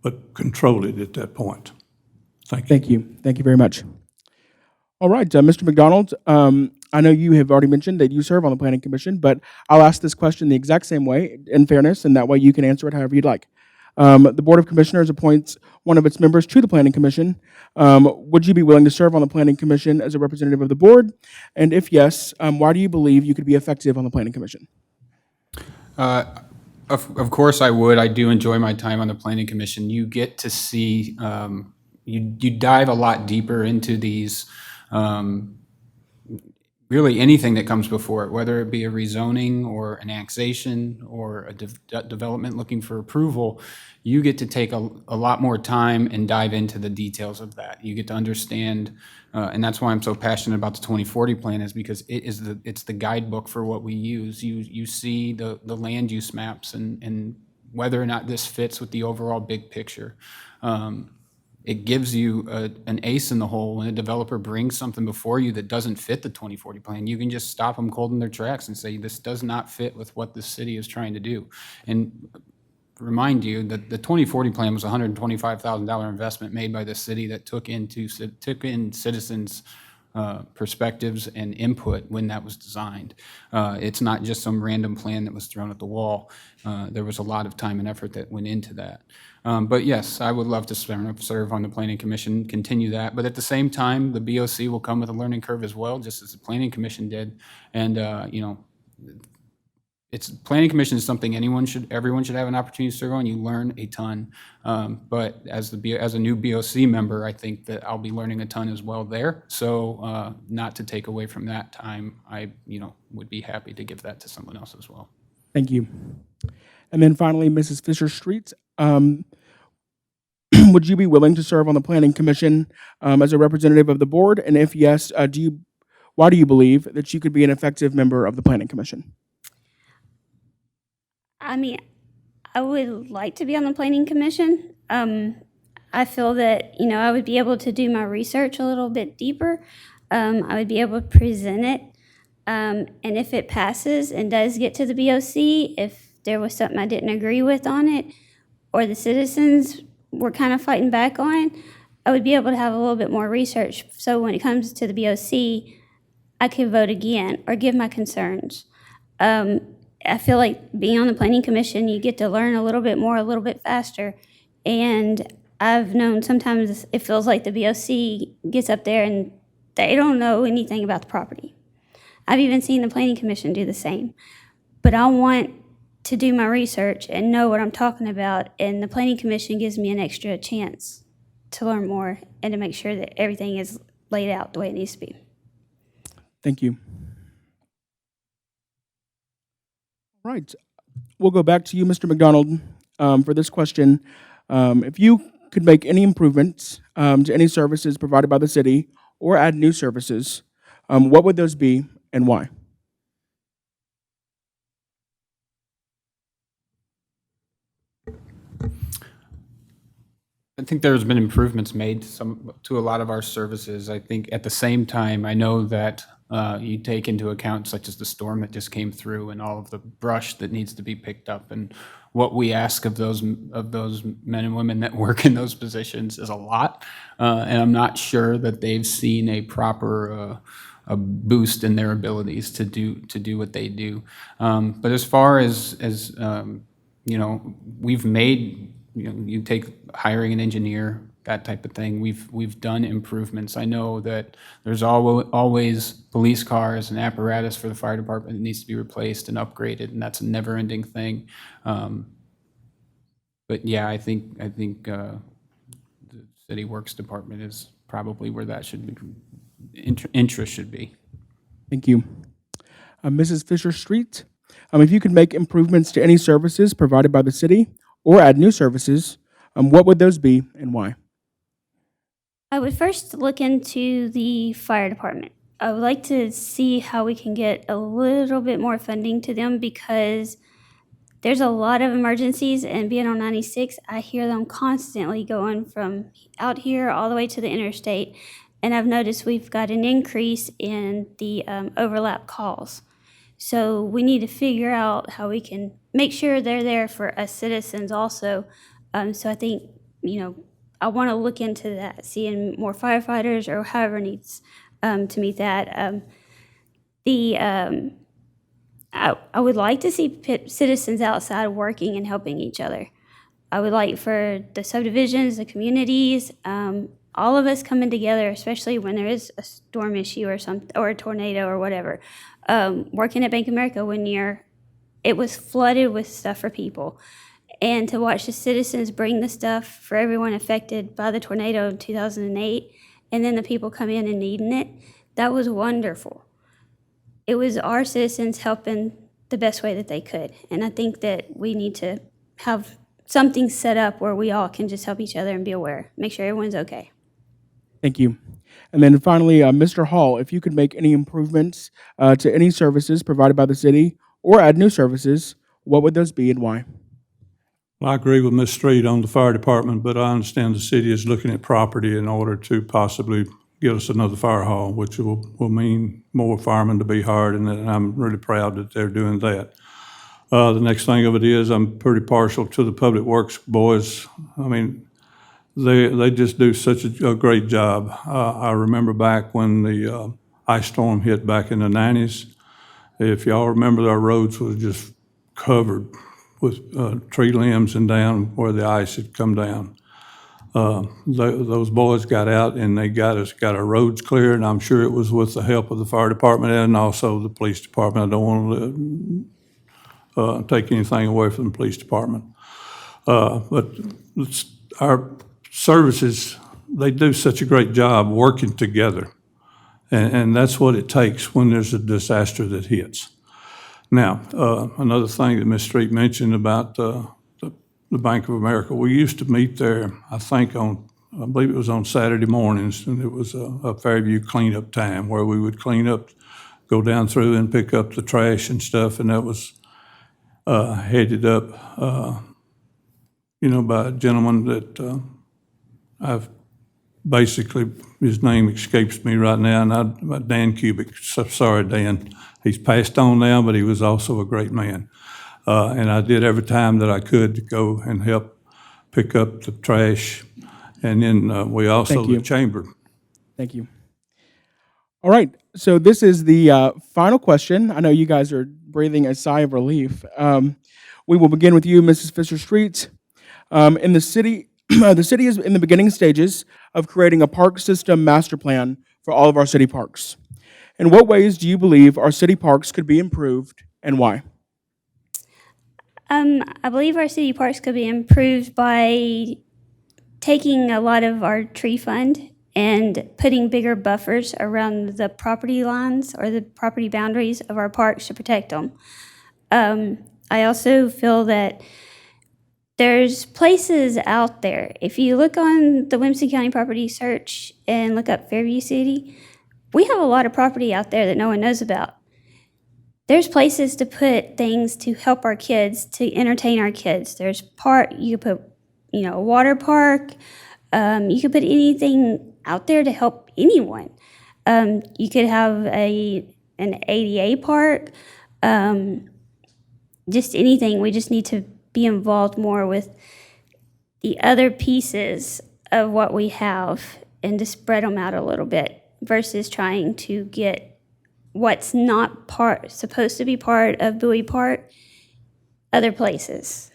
but control it at that point. Thank you. Thank you. Thank you very much. All right, Mr. McDonald, I know you have already mentioned that you serve on the Planning Commission, but I'll ask this question the exact same way, in fairness, and that way you can answer it however you'd like. The Board of Commissioners appoints one of its members to the Planning Commission. Would you be willing to serve on the Planning Commission as a representative of the board? And if yes, why do you believe you could be effective on the Planning Commission? Of course I would. I do enjoy my time on the Planning Commission. You get to see, you dive a lot deeper into these, really anything that comes before it, whether it be a rezoning or an annexation or a development looking for approval. You get to take a lot more time and dive into the details of that. You get to understand, and that's why I'm so passionate about the 2040 plan, is because it's the guidebook for what we use. You see the land use maps and whether or not this fits with the overall big picture. It gives you an ace in the hole when a developer brings something before you that doesn't fit the 2040 plan. You can just stop them cold in their tracks and say, this does not fit with what the city is trying to do. And remind you that the 2040 plan was a $125,000 investment made by the city that took in citizens' perspectives and input when that was designed. It's not just some random plan that was thrown at the wall. There was a lot of time and effort that went into that. But yes, I would love to serve on the Planning Commission, continue that. But at the same time, the BOC will come with a learning curve as well, just as the Planning Commission did. And, Planning Commission is something everyone should have an opportunity to serve on. You learn a ton. But as a new BOC member, I think that I'll be learning a ton as well there. So not to take away from that time, I would be happy to give that to someone else as well. Thank you. And then finally, Mrs. Fisher-Street, would you be willing to serve on the Planning Commission as a representative of the board? And if yes, why do you believe that you could be an effective member of the Planning Commission? I mean, I would like to be on the Planning Commission. I feel that, I would be able to do my research a little bit deeper. I would be able to present it. And if it passes and does get to the BOC, if there was something I didn't agree with on it, or the citizens were kind of fighting back on, I would be able to have a little bit more research. So when it comes to the BOC, I could vote again or give my concerns. I feel like being on the Planning Commission, you get to learn a little bit more, a little bit faster. And I've known sometimes it feels like the BOC gets up there and they don't know anything about the property. I've even seen the Planning Commission do the same. But I want to do my research and know what I'm talking about, and the Planning Commission gives me an extra chance to learn more and to make sure that everything is laid out the way it needs to be. Thank you. All right. We'll go back to you, Mr. McDonald, for this question. If you could make any improvements to any services provided by the city or add new services, what would those be and why? I think there's been improvements made to a lot of our services. I think at the same time, I know that you take into account such as the storm that just came through and all of the brush that needs to be picked up, and what we ask of those men and women that work in those positions is a lot. And I'm not sure that they've seen a proper a boost in their abilities to do what they do. But as far as we've made. You take hiring an engineer, that type of thing. We've done improvements. I know that there's always police cars and apparatus for the fire department that needs to be replaced and upgraded, and that's a never-ending thing. But yeah, I think the City Works Department is probably where that should be, interest should be. Thank you. Mrs. Fisher-Street, if you could make improvements to any services provided by the city or add new services, what would those be and why? I would first look into the fire department. I would like to see how we can get a little bit more funding to them, because there's a lot of emergencies, and being on 96, I hear them constantly going from out here all the way to the interstate. And I've noticed we've got an increase in the overlap calls. So we need to figure out how we can make sure they're there for us citizens also. So I think I want to look into that, seeing more firefighters or however needs to meet that. I would like to see citizens outside working and helping each other. I would like for the subdivisions, the communities, all of us coming together, especially when there is a storm issue or a tornado or whatever. Working at Bank of America one year, it was flooded with stuff for people. And to watch the citizens bring the stuff for everyone affected by the tornado in 2008, and then the people come in and needing it, that was wonderful. It was our citizens helping the best way that they could. And I think that we need to have something set up where we all can just help each other and be aware, make sure everyone's okay. Thank you. And then finally, Mr. Hall, if you could make any improvements to any services provided by the city or add new services, what would those be and why? Well, I agree with Ms. Street on the fire department, but I understand the city is looking at property in order to possibly get us another fire hall, which will mean more firemen to be hired, and I'm really proud that they're doing that. The next thing of it is I'm pretty partial to the public works boys. I mean, they just do such a great job. I remember back when the ice storm hit back in the 90s. If y'all remember, our roads was just covered with tree limbs and down where the ice had come down. Those boys got out and they got our roads cleared, and I'm sure it was with the help of the fire department and also the police department. I don't want to take anything away from the police department. But our services, they do such a great job working together. And that's what it takes when there's a disaster that hits. Now, another thing that Ms. Street mentioned about the Bank of America, we used to meet there, I believe it was on Saturday mornings, and it was a Fairview cleanup time where we would clean up, go down through and pick up the trash and stuff, and that was headed up, by a gentleman that I've basically, his name escapes me right now, and Dan Kubik. So sorry, Dan. He's passed on now, but he was also a great man. And I did every time that I could to go and help pick up the trash. And then we also, Thank you. the chamber. Thank you. All right, so this is the final question. I know you guys are breathing a sigh of relief. We will begin with you, Mrs. Fisher-Street. In the city, the city is in the beginning stages of creating a park system master plan for all of our city parks. In what ways do you believe our city parks could be improved and why? I believe our city parks could be improved by taking a lot of our tree fund and putting bigger buffers around the property lines or the property boundaries of our parks to protect them. I also feel that there's places out there. If you look on the Williamson County Property Search and look up Fairview City, we have a lot of property out there that no one knows about. There's places to put things to help our kids, to entertain our kids. You could put, a water park. You could put anything out there to help anyone. You could have an ADA park. Just anything. We just need to be involved more with the other pieces of what we have and to spread them out a little bit versus trying to get what's not supposed to be part of Bowie Park other places.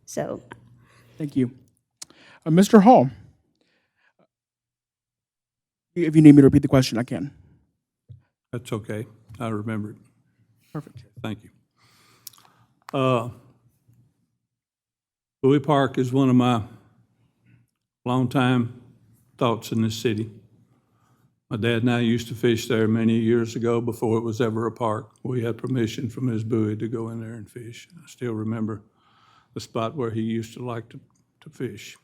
So. Thank you. Mr. Hall, if you need me to repeat the question, I can. That's okay. I remember it. Perfect. Thank you. Bowie Park is one of my longtime thoughts in this city. My dad and I used to fish there many years ago before it was ever a park. We had permission from Ms. Bowie to go in there and fish. I still remember the spot where he used to like to fish.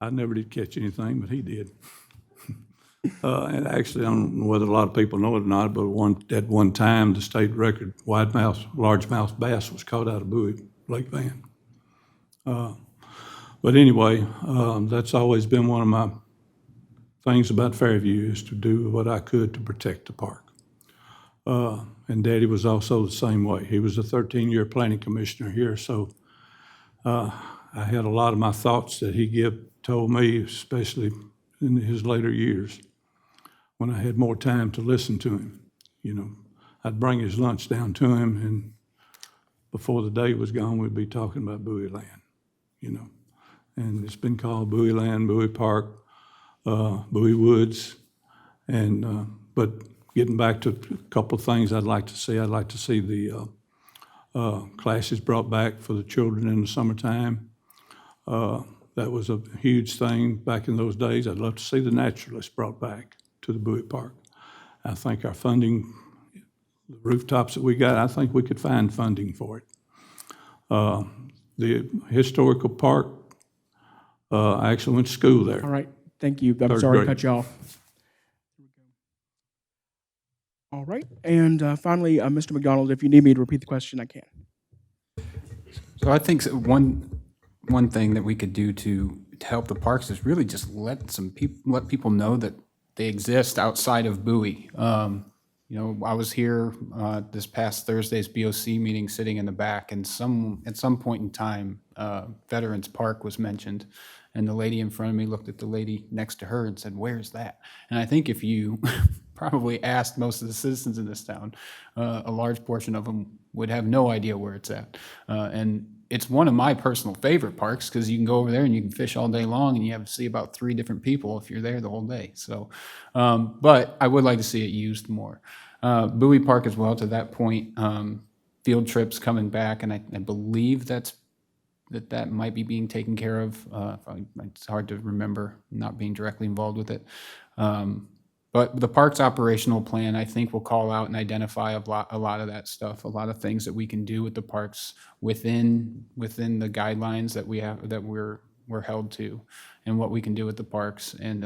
I never did catch anything, but he did. And actually, I don't know whether a lot of people know it or not, but at one time, the state record largemouth bass was caught out of Bowie Lake Van. But anyway, that's always been one of my things about Fairview, is to do what I could to protect the park. And Daddy was also the same way. He was a 13-year planning commissioner here, so I had a lot of my thoughts that he told me, especially in his later years, when I had more time to listen to him. You know, I'd bring his lunch down to him, and before the day was gone, we'd be talking about Bowie Land, you know. And it's been called Bowie Land, Bowie Park, Bowie Woods, and but getting back to a couple of things I'd like to see the classes brought back for the children in the summertime. That was a huge thing back in those days. I'd love to see the naturalists brought back to the Bowie Park. I think our funding, the rooftops that we got, I think we could find funding for it. The historical park, I actually went to school there. All right, thank you. I'm Third sorry to grade. cut you off. All right, and finally, Mr. McDonald, if you need me to repeat the question, I can. So I think one thing that we could do to help the parks is really just let people know that they exist outside of Bowie. You know, I was here this past Thursday's BOC meeting, sitting in the back, and at some point in time, Veterans Park was mentioned, and the lady in front of me looked at the lady next to her and said, "Where's that?" And I think if you probably asked most of the citizens in this town, a large portion of them would have no idea where it's at. And it's one of my personal favorite parks because you can go over there and you can fish all day long, and you have to see about 3 different people if you're there the whole day. So, but I would like to see it used more. Bowie Park as well, to that point, field trips coming back, and I believe that might be being taken care of. It's hard to remember, not being directly involved with it. But the park's operational plan, I think, will call out and identify a lot of that stuff, a lot of things that we can do with the parks within the guidelines that we have, that we're held to, and what we can do with the parks, and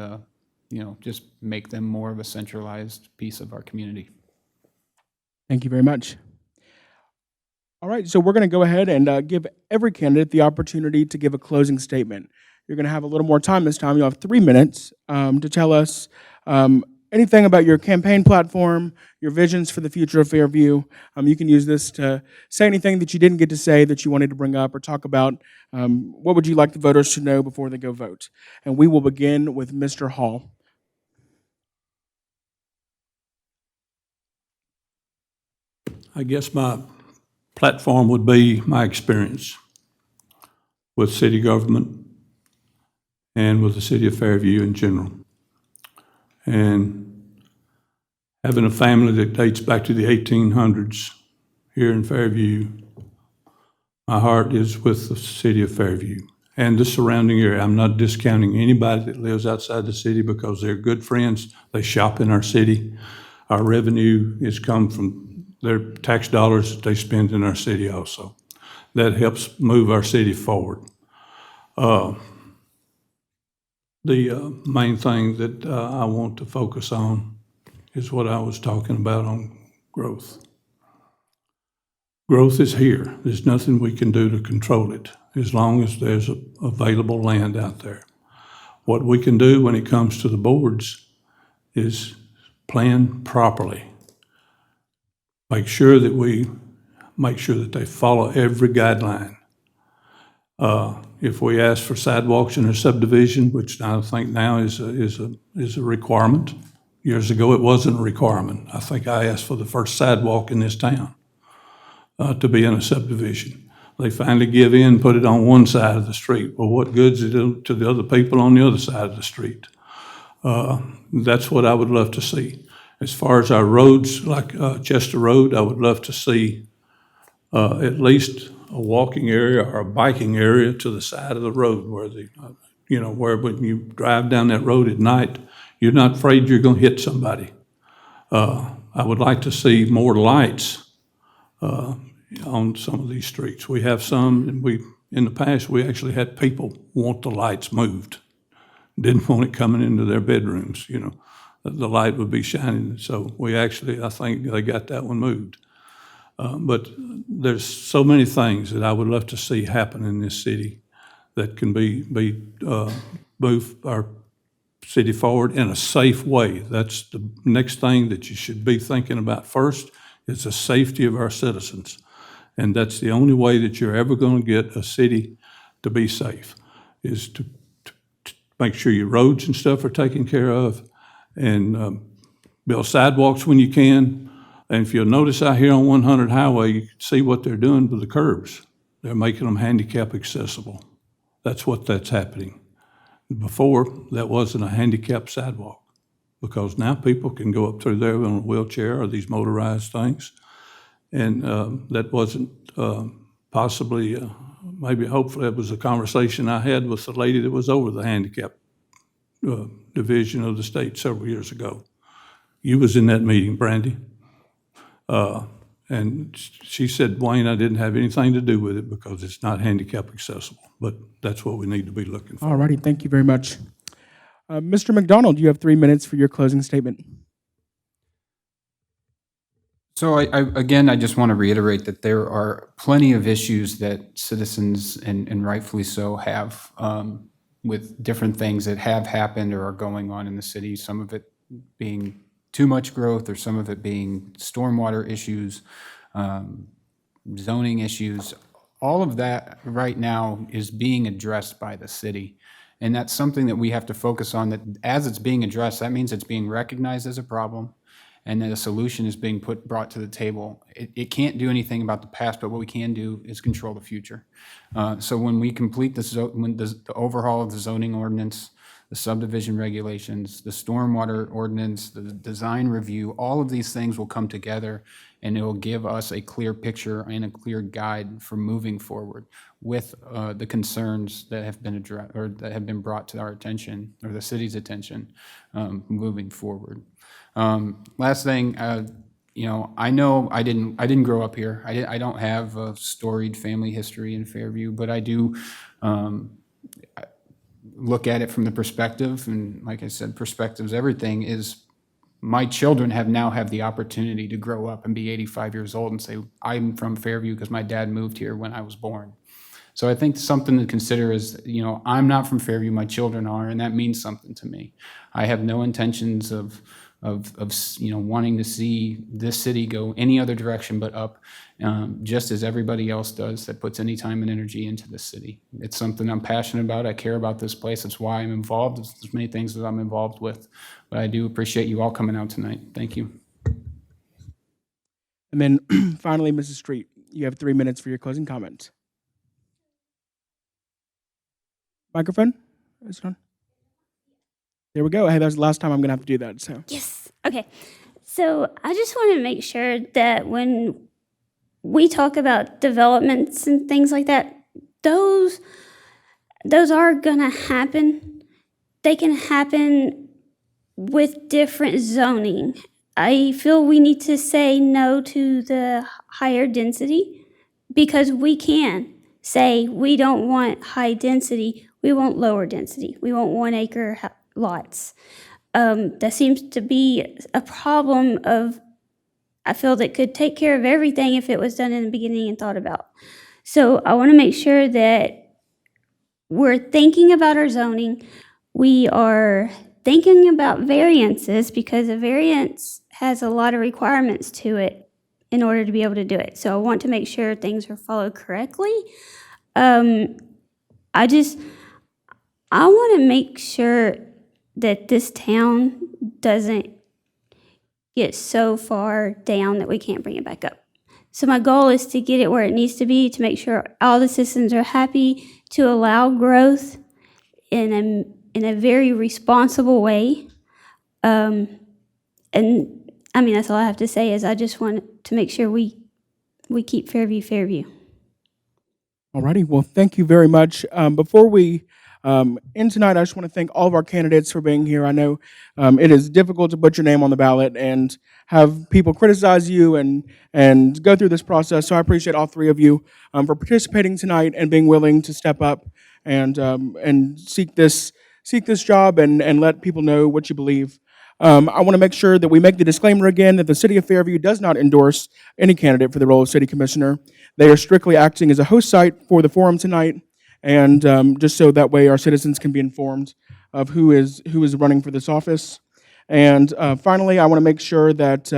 you know, just make them more of a centralized piece of our community. Thank you very much. All right, so we're going to go ahead and give every candidate the opportunity to give a closing statement. You're going to have a little more time this time. You'll have 3 minutes to tell us anything about your campaign platform, your visions for the future of Fairview. You can use this to say anything that you didn't get to say that you wanted to bring up or talk about. What would you like the voters to know before they go vote? And we will begin with Mr. Hall. I guess my platform would be my experience with city government and with the city of Fairview in general. And having a family that dates back to the 1800s here in Fairview, my heart is with the city of Fairview and the surrounding area. I'm not discounting anybody that lives outside the city because they're good friends. They shop in our city. Our revenue has come from their tax dollars that they spend in our city also. That helps move our city forward. The main thing that I want to focus on is what I was talking about on growth. Growth is here. There's nothing we can do to control it as long as there's available land out there. What we can do when it comes to the boards is plan properly. Make sure that they follow every guideline. If we ask for sidewalks in a subdivision, which I think now is a requirement. Years ago, it wasn't a requirement. I think I asked for the first sidewalk in this town to be in a subdivision. They finally give in, put it on one side of the street. Well, what good is it to the other people on the other side of the street? That's what I would love to see. As far as our roads, like Chester Road, I would love to see at least a walking area or a biking area to the side of the road where where when you drive down that road at night, you're not afraid you're going to hit somebody. I would like to see more lights on some of these streets. We have some, and in the past, we actually had people want the lights moved. Didn't want it coming into their bedrooms, the light would be shining. So I think they got that one moved. But there's so many things that I would love to see happen in this city that can move our city forward in a safe way. That's the next thing that you should be thinking about first, is the safety of our citizens. And that's the only way that you're ever going to get a city to be safe, is to make sure your roads and stuff are taken care of, and build sidewalks when you can. And if you'll notice out here on 100 Highway, you can see what they're doing with the curbs. They're making them handicap accessible. That's happening. Before, that wasn't a handicap sidewalk, because now people can go up through there on a wheelchair or these motorized things. And that wasn't possibly, maybe hopefully it was a conversation I had with the lady that was over the handicap division of the state several years ago. You was in that meeting, Brandy. And she said, Wayne, I didn't have anything to do with it because it's not handicap accessible. But that's what we need to be looking for. All righty, thank you very much. Mr. McDonald, you have 3 minutes for your closing statement. So I just want to reiterate that there are plenty of issues that citizens, and rightfully so, have with different things that have happened or are going on in the city, some of it being too much growth or some of it being stormwater issues, zoning issues. All of that right now is being addressed by the city. And that's something that we have to focus on, that as it's being addressed, that means it's being recognized as a problem and that a solution is being brought to the table. It can't do anything about the past, but what we can do is control the future. So when we complete the overhaul of the zoning ordinance, the subdivision regulations, the stormwater ordinance, the design review, all of these things will come together and it will give us a clear picture and a clear guide for moving forward with the concerns that have been addressed or that have been brought to our attention or the city's attention moving forward. Last thing, I know I didn't grow up here. I don't have a storied family history in Fairview, but I do look at it from the perspective, and like I said, perspective's everything, is my children now have the opportunity to grow up and be 85 years old and say, I'm from Fairview because my dad moved here when I was born. So I think something to consider is, I'm not from Fairview, my children are, and that means something to me. I have no intentions of wanting to see this city go any other direction but up, just as everybody else does that puts any time and energy into this city. It's something I'm passionate about. I care about this place. That's why I'm involved. There's many things that I'm involved with, but I do appreciate you all coming out tonight. Thank you. And then finally, Mrs. Street, you have 3 minutes for your closing comments. Microphone? Is it on? There we go. Hey, that's the last time I'm going to have to do that. So Yes. Okay. So I just want to make sure that when we talk about developments and things like that, those are going to happen. They can happen with different zoning. I feel we need to say no to the higher density because we can say we don't want high density, we want lower density, we want 1 acre lots. That seems to be a problem I feel that could take care of everything if it was done in the beginning and thought about. So I want to make sure that we're thinking about our zoning. We are thinking about variances because a variance has a lot of requirements to it in order to be able to do it. So I want to make sure things are followed correctly. I want to make sure that this town doesn't get so far down that we can't bring it back up. So my goal is to get it where it needs to be, to make sure all the citizens are happy, to allow growth in a very responsible way. And I mean, that's all I have to say is I just want to make sure we keep Fairview. all righty. Well, thank you very much. Before we end tonight, I just want to thank all of our candidates for being here. I know it is difficult to put your name on the ballot and have people criticize you and go through this process. So I appreciate all 3 of you for participating tonight and being willing to step up and seek this job and let people know what you believe. I want to make sure that we make the disclaimer again that the City of Fairview does not endorse any candidate for the role of City Commissioner. They are strictly acting as a host site for the forum tonight, and just so that way our citizens can be informed of who is running for this office. And finally, I want to make sure that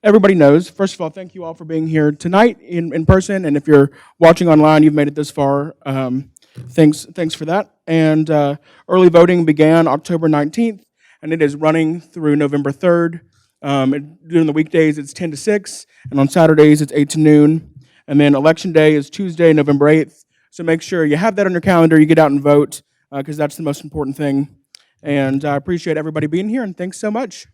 everybody knows, first of all, thank you all for being here tonight in person, and if you're watching online, you've made it this far. Thanks for that. And early voting began October 19th, and it is running through November 3rd. During the weekdays, it's 10 to 6, and on Saturdays, it's 8 to noon. And then Election Day is Tuesday, November 8th. So make sure you have that on your calendar, you get out and vote, because that's the most important thing. And I appreciate everybody being here, and thanks so much.